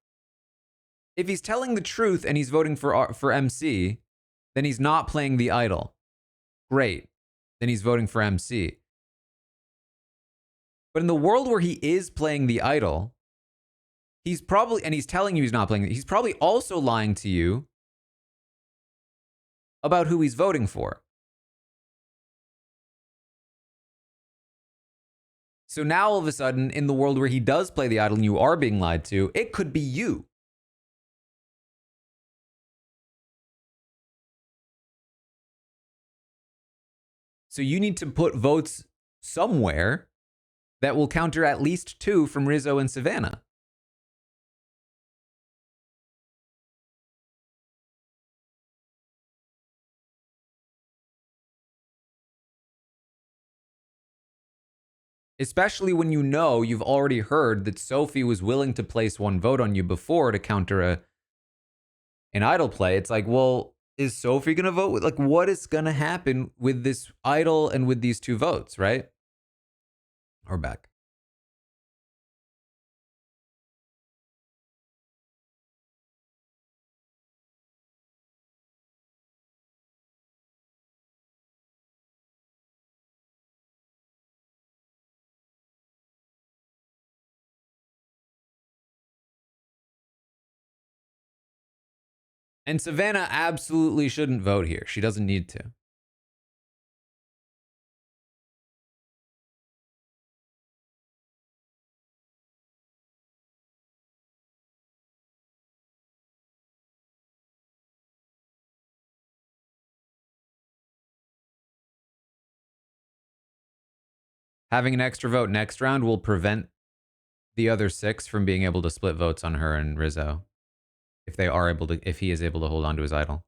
If he's telling the truth and he's voting for MC, then he's not playing the idol. Great. Then he's voting for MC. But in the world where he is playing the idol, he's probably, and he's telling you he's not playing, he's probably also lying to you about who he's voting for. So now all of a sudden, in the world where he does play the idol and you are being lied to, it could be you. So you need to put votes somewhere that will counter at least 2 from Rizzo and Savannah. Especially when you know you've already heard that Sophie was willing to place 1 vote on you before to counter an idol play. It's like, well, is Sophie going to vote? Like, what is going to happen with this idol and with these 2 votes, right? Or back. And Savannah absolutely shouldn't vote here. She doesn't need to. Having an extra vote next round will prevent the other 6 from being able to split votes on her and Rizzo if they are able to, if he is able to hold on to his idol.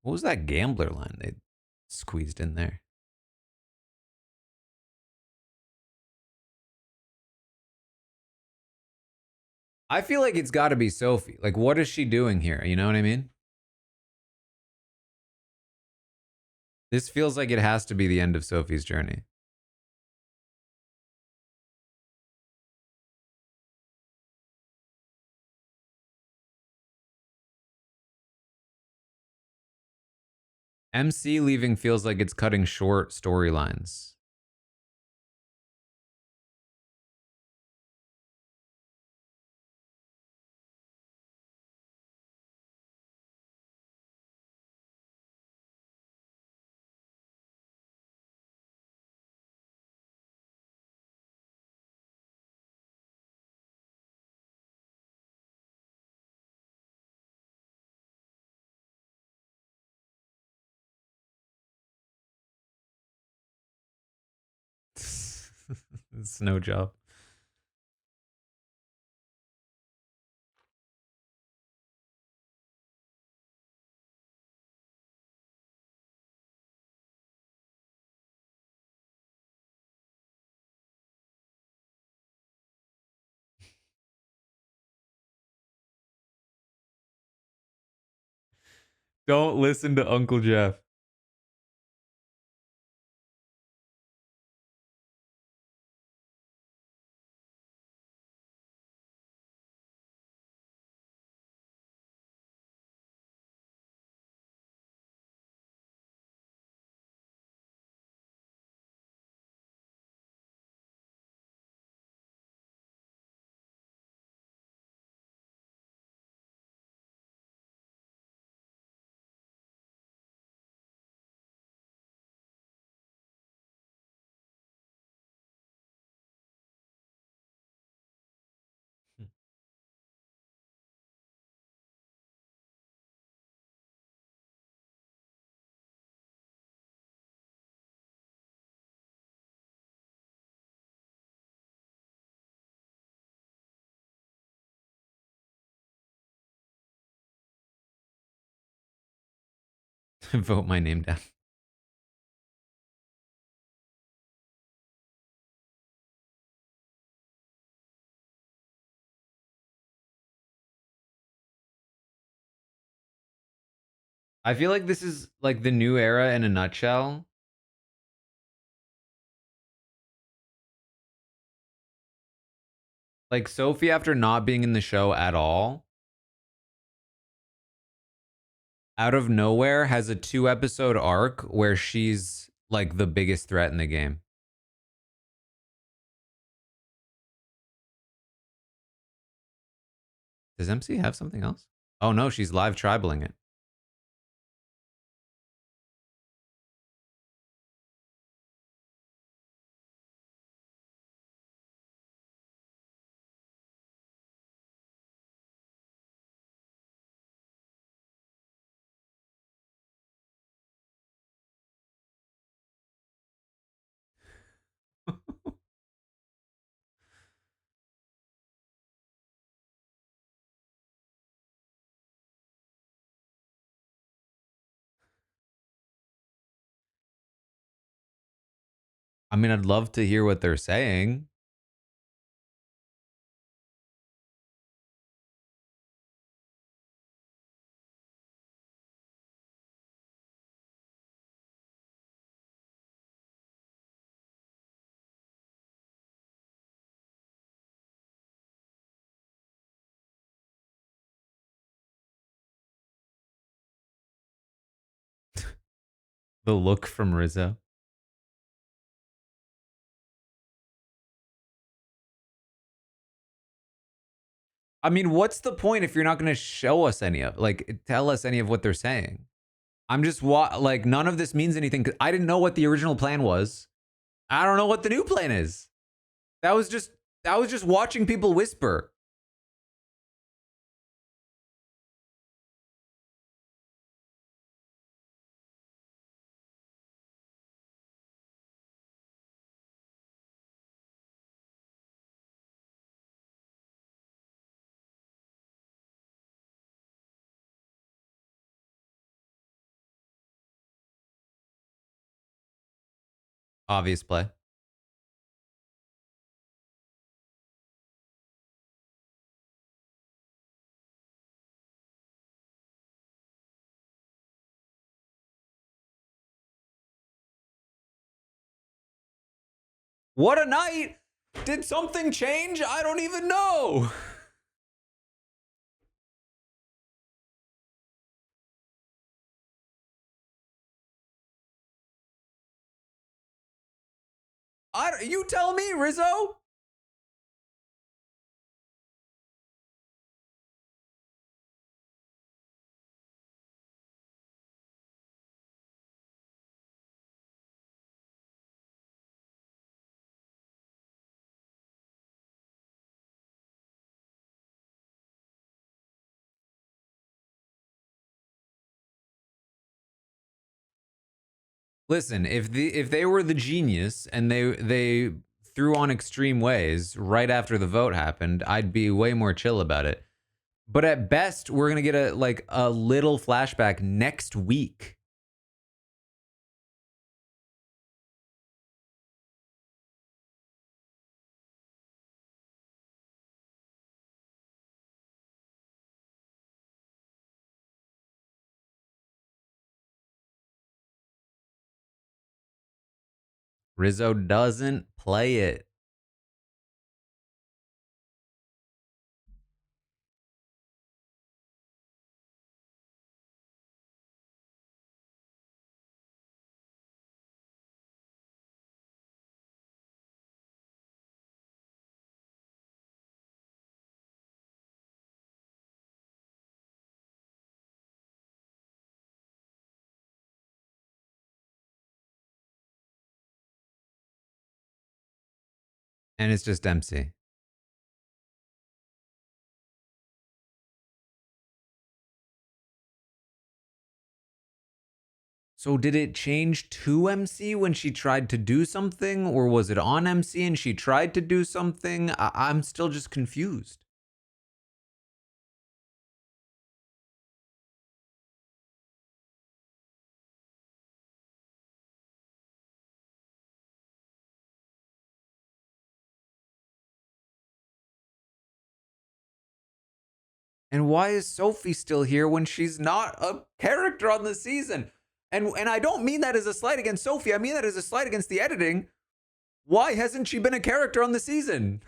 What was that gambler line they squeezed in there? I feel like it's got to be Sophie. Like, what is she doing here? You know what I mean? This feels like it has to be the end of Sophie's journey. MC leaving feels like it's cutting short storylines. It's no job. Don't listen to Uncle Jeff. Vote my name down. I feel like this is like the new era in a nutshell. Like Sophie, after not being in the show at all, out of nowhere has a 2 episode arc where she's like the biggest threat in the game. Does MC have something else? Oh no, she's live tribaling it. I mean, I'd love to hear what they're saying. The look from Rizzo. I mean, what's the point if you're not going to show us any of, like, tell us any of what they're saying? I'm just like, none of this means anything. I didn't know what the original plan was. I don't know what the new plan is. That was just watching people whisper. Obvious play. What a night! Did something change? I don't even know. You tell me, Rizzo. Listen, if they were the genius and they threw on extreme ways right after the vote happened, I'd be way more chill about it. But at best, we're gonna get a little flashback next week. Rizzo doesn't play it. And it's just MC. So did it change to MC when she tried to do something, or was it on MC and she tried to do something? I'm still just confused. And why is Sophie still here when she's not a character on the season? And I don't mean that as a slight against Sophie. I mean that as a slight against the editing. Why hasn't she been a character on the season?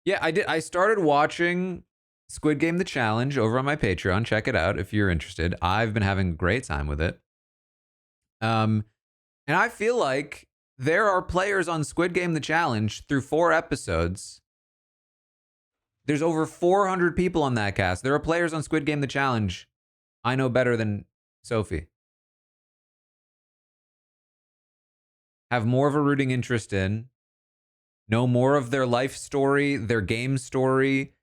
Yeah, I did. I started watching Squid Game The Challenge over on my Patreon. Check it out if you're interested. I've been having a great time with it. And I feel like there are players on Squid Game The Challenge through 4 episodes. There's over 400 people on that cast. There are players on Squid Game The Challenge I know better than Sophie. Have more of a rooting interest in, know more of their life story, their game story,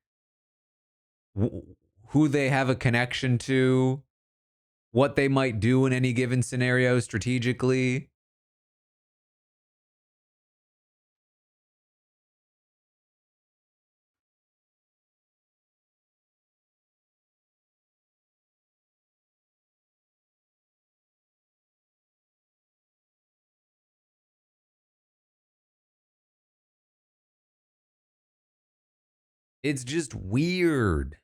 who they have a connection to, what they might do in any given scenario strategically. It's just weird.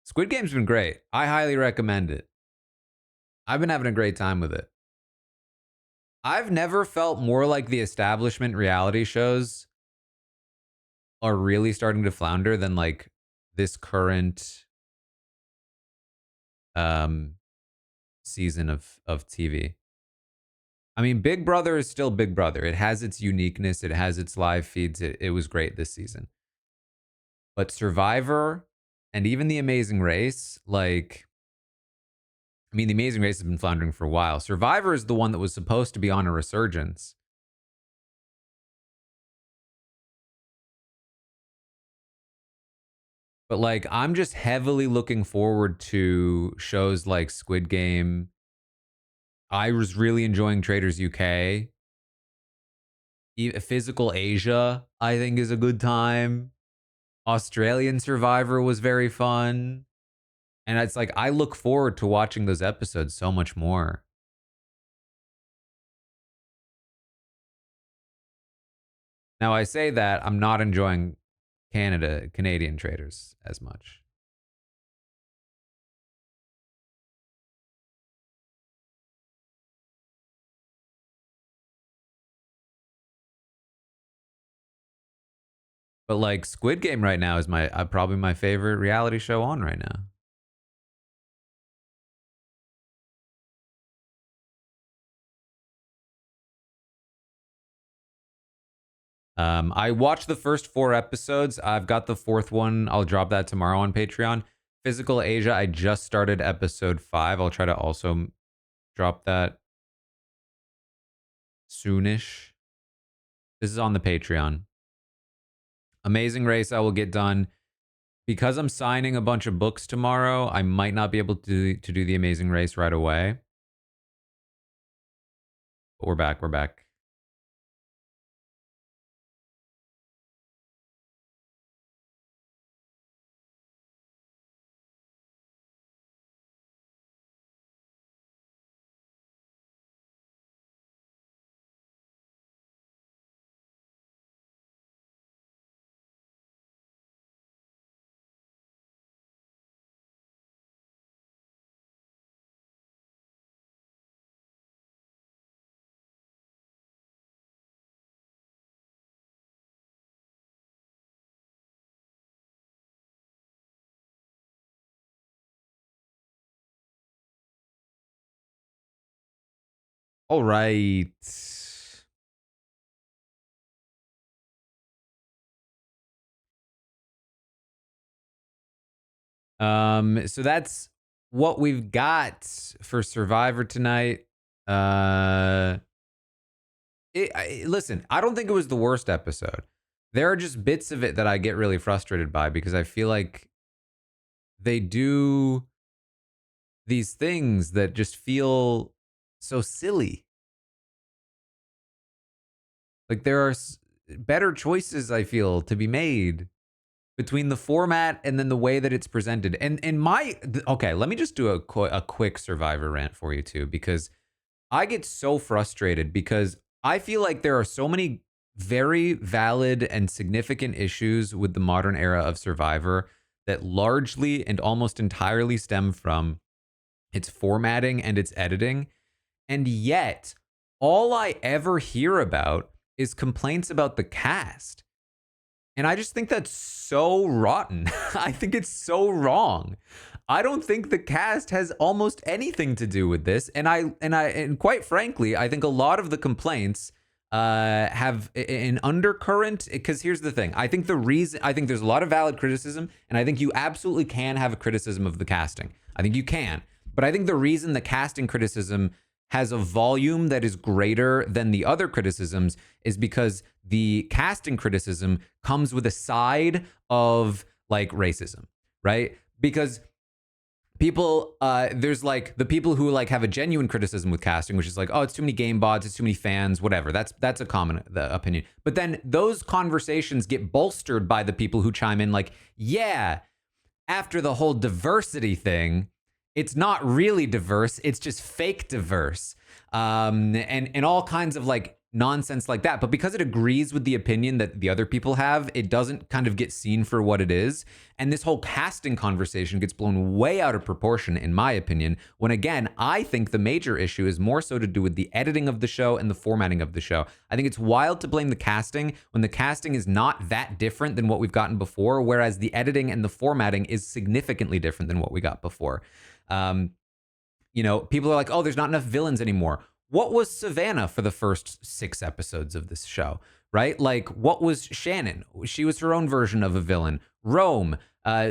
Squid Game's been great. I highly recommend it. I've been having a great time with it. I've never felt more like the establishment reality shows are really starting to flounder than like this current um season of TV. I mean, Big Brother is still Big Brother. It has its uniqueness, it has its live feeds. It was great this season. But Survivor and even The Amazing Race, like I mean, The Amazing Race has been floundering for a while. Survivor is the one that was supposed to be on a resurgence. But like, I'm just heavily looking forward to shows like Squid Game. I was really enjoying Traders UK. Physical Asia, I think, is a good time. Australian Survivor was very fun. And it's like, I look forward to watching those episodes so much more. Now, I say that I'm not enjoying Canadian traders as much. But like Squid Game right now is my probably my favorite reality show on right now. I watched the first 4 episodes. I've got the fourth one. I'll drop that tomorrow on Patreon. Physical Asia, I just started episode 5. I'll try to also drop that soonish. This is on the Patreon. Amazing Race, I will get done. Because I'm signing a bunch of books tomorrow, I might not be able to do the Amazing Race right away. But we're back. We're back. All right. So that's what we've got for Survivor tonight. Listen, I don't think it was the worst episode. There are just bits of it that I get really frustrated by because I feel like they do these things that just feel so silly. Like there are better choices I feel to be made between the format and then the way that it's presented. And okay, let me just do a quick Survivor rant for you too, because I get so frustrated because I feel like there are so many very valid and significant issues with the modern era of Survivor that largely and almost entirely stem from its formatting and its editing. And yet, all I ever hear about is complaints about the cast. And I just think that's so rotten. I think it's so wrong. I don't think the cast has almost anything to do with this. And quite frankly, I think a lot of the complaints have an undercurrent. Because here's the thing: I think there's a lot of valid criticism, and I think you absolutely can have a criticism of the casting. I think you can, but I think the reason the casting criticism has a volume that is greater than the other criticisms is because the casting criticism comes with a side of like racism, right? Because people there's like the people who like have a genuine criticism with casting, which is like, oh, it's too many game bots, it's too many fans, whatever. That's a common opinion. But then those conversations get bolstered by the people who chime in like, yeah, after the whole diversity thing, it's not really diverse, it's just fake diverse, and all kinds of like nonsense like that. But because it agrees with the opinion that the other people have, it doesn't kind of get seen for what it is. And this whole casting conversation gets blown way out of proportion, in my opinion, when again, I think the major issue is more so to do with the editing of the show and the formatting of the show. I think it's wild to blame the casting when the casting is not that different than what we've gotten before, whereas the editing and the formatting is significantly different than what we got before. People are like, oh, there's not enough villains anymore. What was Savannah for the first 6 episodes of this show? right? Like, what was Shannon? She was her own version of a villain. Rome,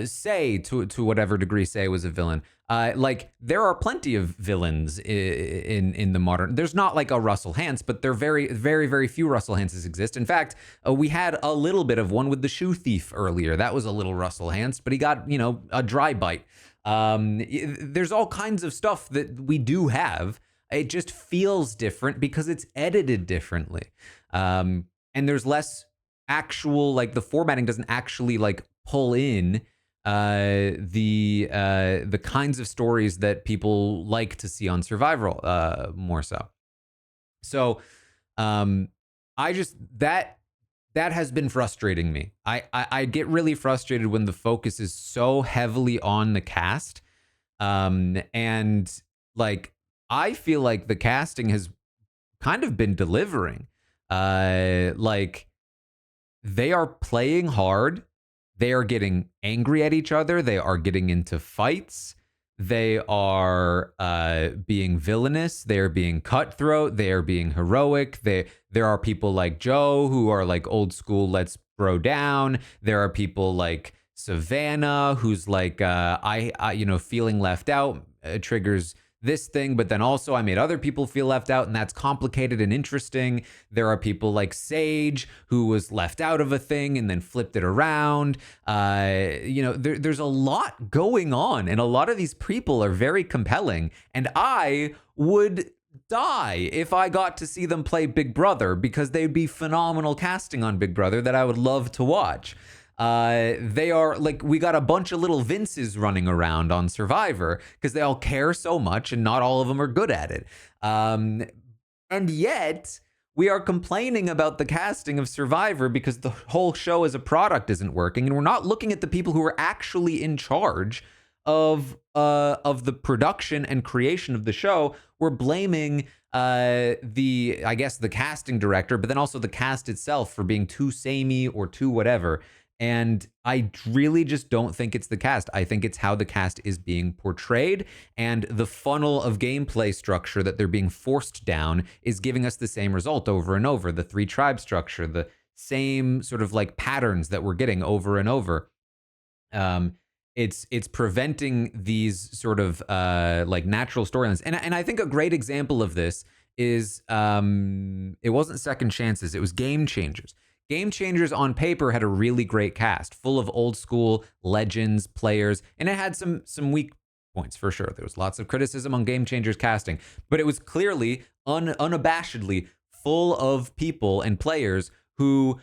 Say, to whatever degree Say was a villain. Like, there are plenty of villains in the modern. There's not like a Russell Hantz, but there are very, very, very few Russell Hantzes exist. In fact, we had a little bit of one with the shoe thief earlier. That was a little Russell Hantz, but he got, a dry bite. There's all kinds of stuff that we do have. It just feels different because it's edited differently. And there's less actual, like, the formatting doesn't actually like pull in the kinds of stories that people like to see on Survivor more so. So I just that has been frustrating me. I get really frustrated when the focus is so heavily on the cast. And like, I feel like the casting has kind of been delivering. Like, they are playing hard. They are getting angry at each other. They are getting into fights. They are being villainous. They are being cutthroat. They are being heroic. There are people like Joe who are like old school, let's bro down. There are people like Savannah who's like, feeling left out triggers this thing, but then also I made other people feel left out, and that's complicated and interesting. There are people like Sage who was left out of a thing and then flipped it around. There's a lot going on, and a lot of these people are very compelling, and I would die if I got to see them play Big Brother, because they'd be phenomenal casting on Big Brother that I would love to watch. They are like, we got a bunch of little Vinces running around on Survivor because they all care so much and not all of them are good at it. And yet we are complaining about the casting of Survivor because the whole show as a product isn't working. And we're not looking at the people who are actually in charge of the production and creation of the show. We're blaming the casting director, but then also the cast itself for being too samey or too whatever. And I really just don't think it's the cast. I think it's how the cast is being portrayed, and the funnel of gameplay structure that they're being forced down is giving us the same result over and over. The 3 tribe structure, the same sort of like patterns that we're getting over and over. It's preventing these sort of like natural storylines. And I think a great example of this is it wasn't Second Chances, it was Game Changers. Game Changers on paper had a really great cast, full of old school legends, players, and it had some weak points for sure. There was lots of criticism on Game Changers casting, but it was clearly, unabashedly full of people and players who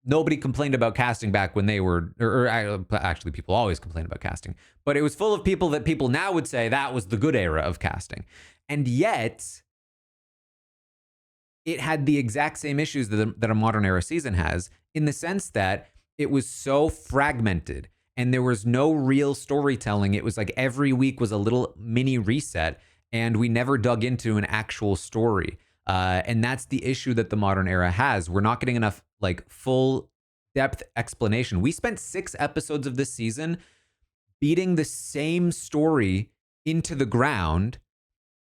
nobody complained about casting back when they were, or actually people always complain about casting, but it was full of people that people now would say that was the good era of casting. And yet it had the exact same issues that a modern era season has, in the sense that it was so fragmented and there was no real storytelling. It was like every week was a little mini reset, and we never dug into an actual story. And that's the issue that the modern era has. We're not getting enough like full depth explanation. We spent 6 episodes of this season beating the same story into the ground,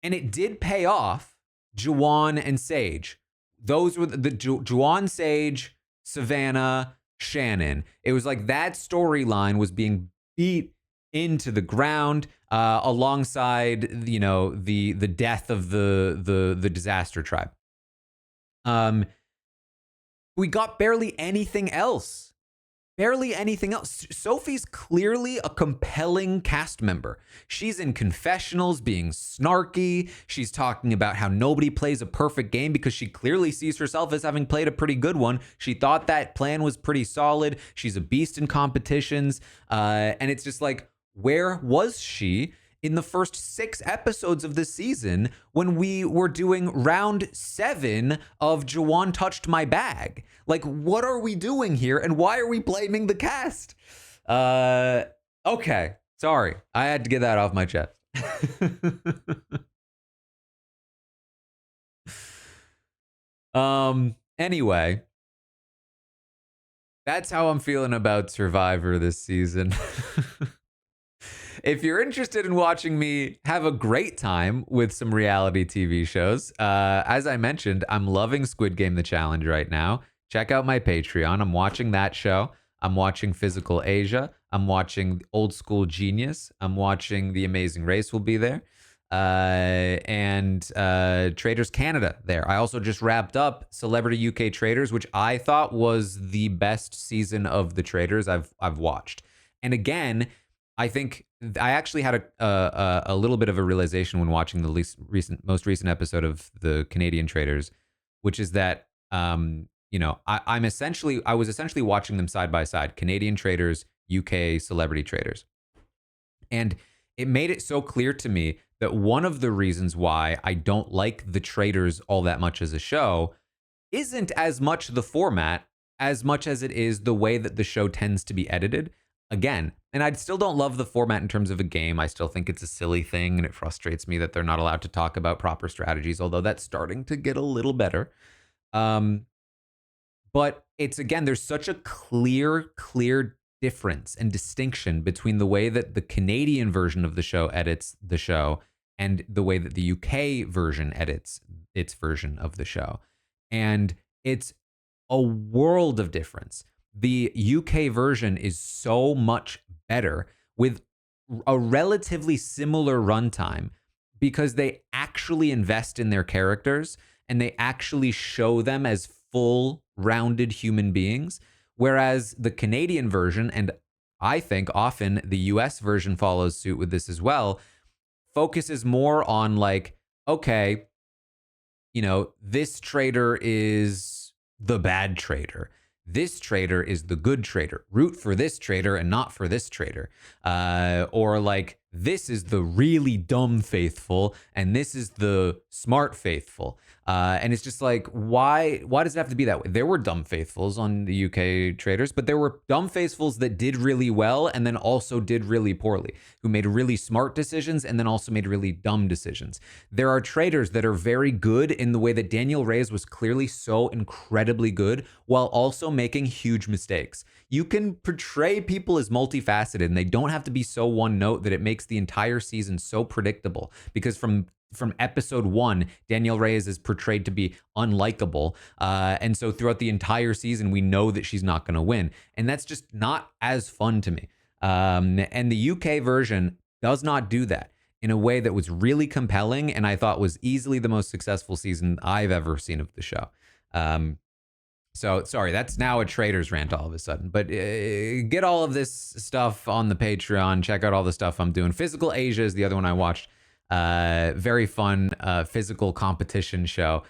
and it did pay off. Juwan and Sage. Those were the Juwan, Sage, Savannah, Shannon. It was like that storyline was being beat into the ground alongside, the death of the disaster tribe. We got barely anything else. Barely anything else. Sophie's clearly a compelling cast member. She's in confessionals being snarky. She's talking about how nobody plays a perfect game because she clearly sees herself as having played a pretty good one. She thought that plan was pretty solid. She's a beast in competitions. And it's just like, where was she in the first 6 episodes of this season when we were doing round 7 of Juwan Touched My Bag? Like, what are we doing here, and why are we blaming the cast? Okay, sorry. I had to get that off my chest. Anyway, that's how I'm feeling about Survivor this season. If you're interested in watching me have a great time with some reality TV shows, as I mentioned, I'm loving Squid Game The Challenge right now. check out my Patreon. I'm watching that show. I'm watching Physical Asia. I'm watching Old School Genius. I'm watching The Amazing Race will be there. And Traders Canada there. I also just wrapped up Celebrity UK Traders, which I thought was the best season of the Traders I've watched. And again, I think I actually had a little bit of a realization when watching the most recent episode of the Canadian Traders, which is that I was essentially watching them side by side, Canadian Traders, UK Celebrity Traders, and it made it so clear to me that one of the reasons why I don't like the Traders all that much as a show isn't as much the format as much as it is the way that the show tends to be edited. Again, and I still don't love the format in terms of a game. I still think it's a silly thing, and it frustrates me that they're not allowed to talk about proper strategies, although that's starting to get a little better. But it's, again, there's such a clear difference and distinction between the way that the Canadian version of the show edits the show and the way that the UK version edits its version of the show. And it's a world of difference. The UK version is so much better with a relatively similar runtime because they actually invest in their characters and they actually show them as full rounded human beings. Whereas the Canadian version, and I think often the US version follows suit with this as well, focuses more on like, okay, this trader is the bad trader. This trader is the good trader. Root for this trader and not for this trader. Or like, this is the really dumb faithful and this is the smart faithful. And it's just like, why does it have to be that way? There were dumb faithfuls on the UK traders, but there were dumb faithfuls that did really well and then also did really poorly, who made really smart decisions and then also made really dumb decisions. There are traders that are very good in the way that Daniel Reyes was clearly so incredibly good while also making huge mistakes. You can portray people as multifaceted and they don't have to be so one note that it makes the entire season so predictable, because from episode 1, Danielle Reyes is portrayed to be unlikable. And so throughout the entire season, we know that she's not going to win. And that's just not as fun to me. And the UK version does not do that in a way that was really compelling and I thought was easily the most successful season I've ever seen of the show. So sorry, that's now a trader's rant all of a sudden. But get all of this stuff on the Patreon. Check out all the stuff I'm doing. Physical Asia is the other one I watched. Very fun physical competition show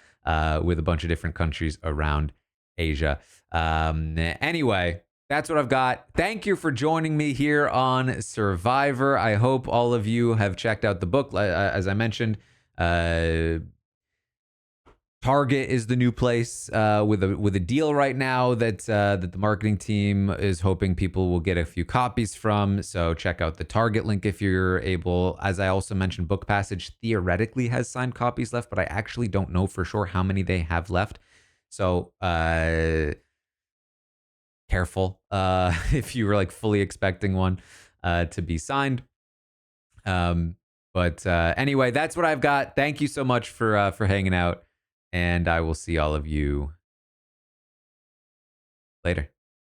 with a bunch of different countries around Asia. Anyway, that's what I've got. Thank you for joining me here on Survivor. I hope all of you have checked out the book. As I mentioned, Target is the new place with a deal right now that the marketing team is hoping people will get a few copies from. So check out the Target link if you're able. As I also mentioned, Book Passage theoretically has signed copies left, but I actually don't know for sure how many they have left. So careful if you were like fully expecting one to be signed. But anyway, that's what I've got. Thank you so much for hanging out. And I will see all of you later.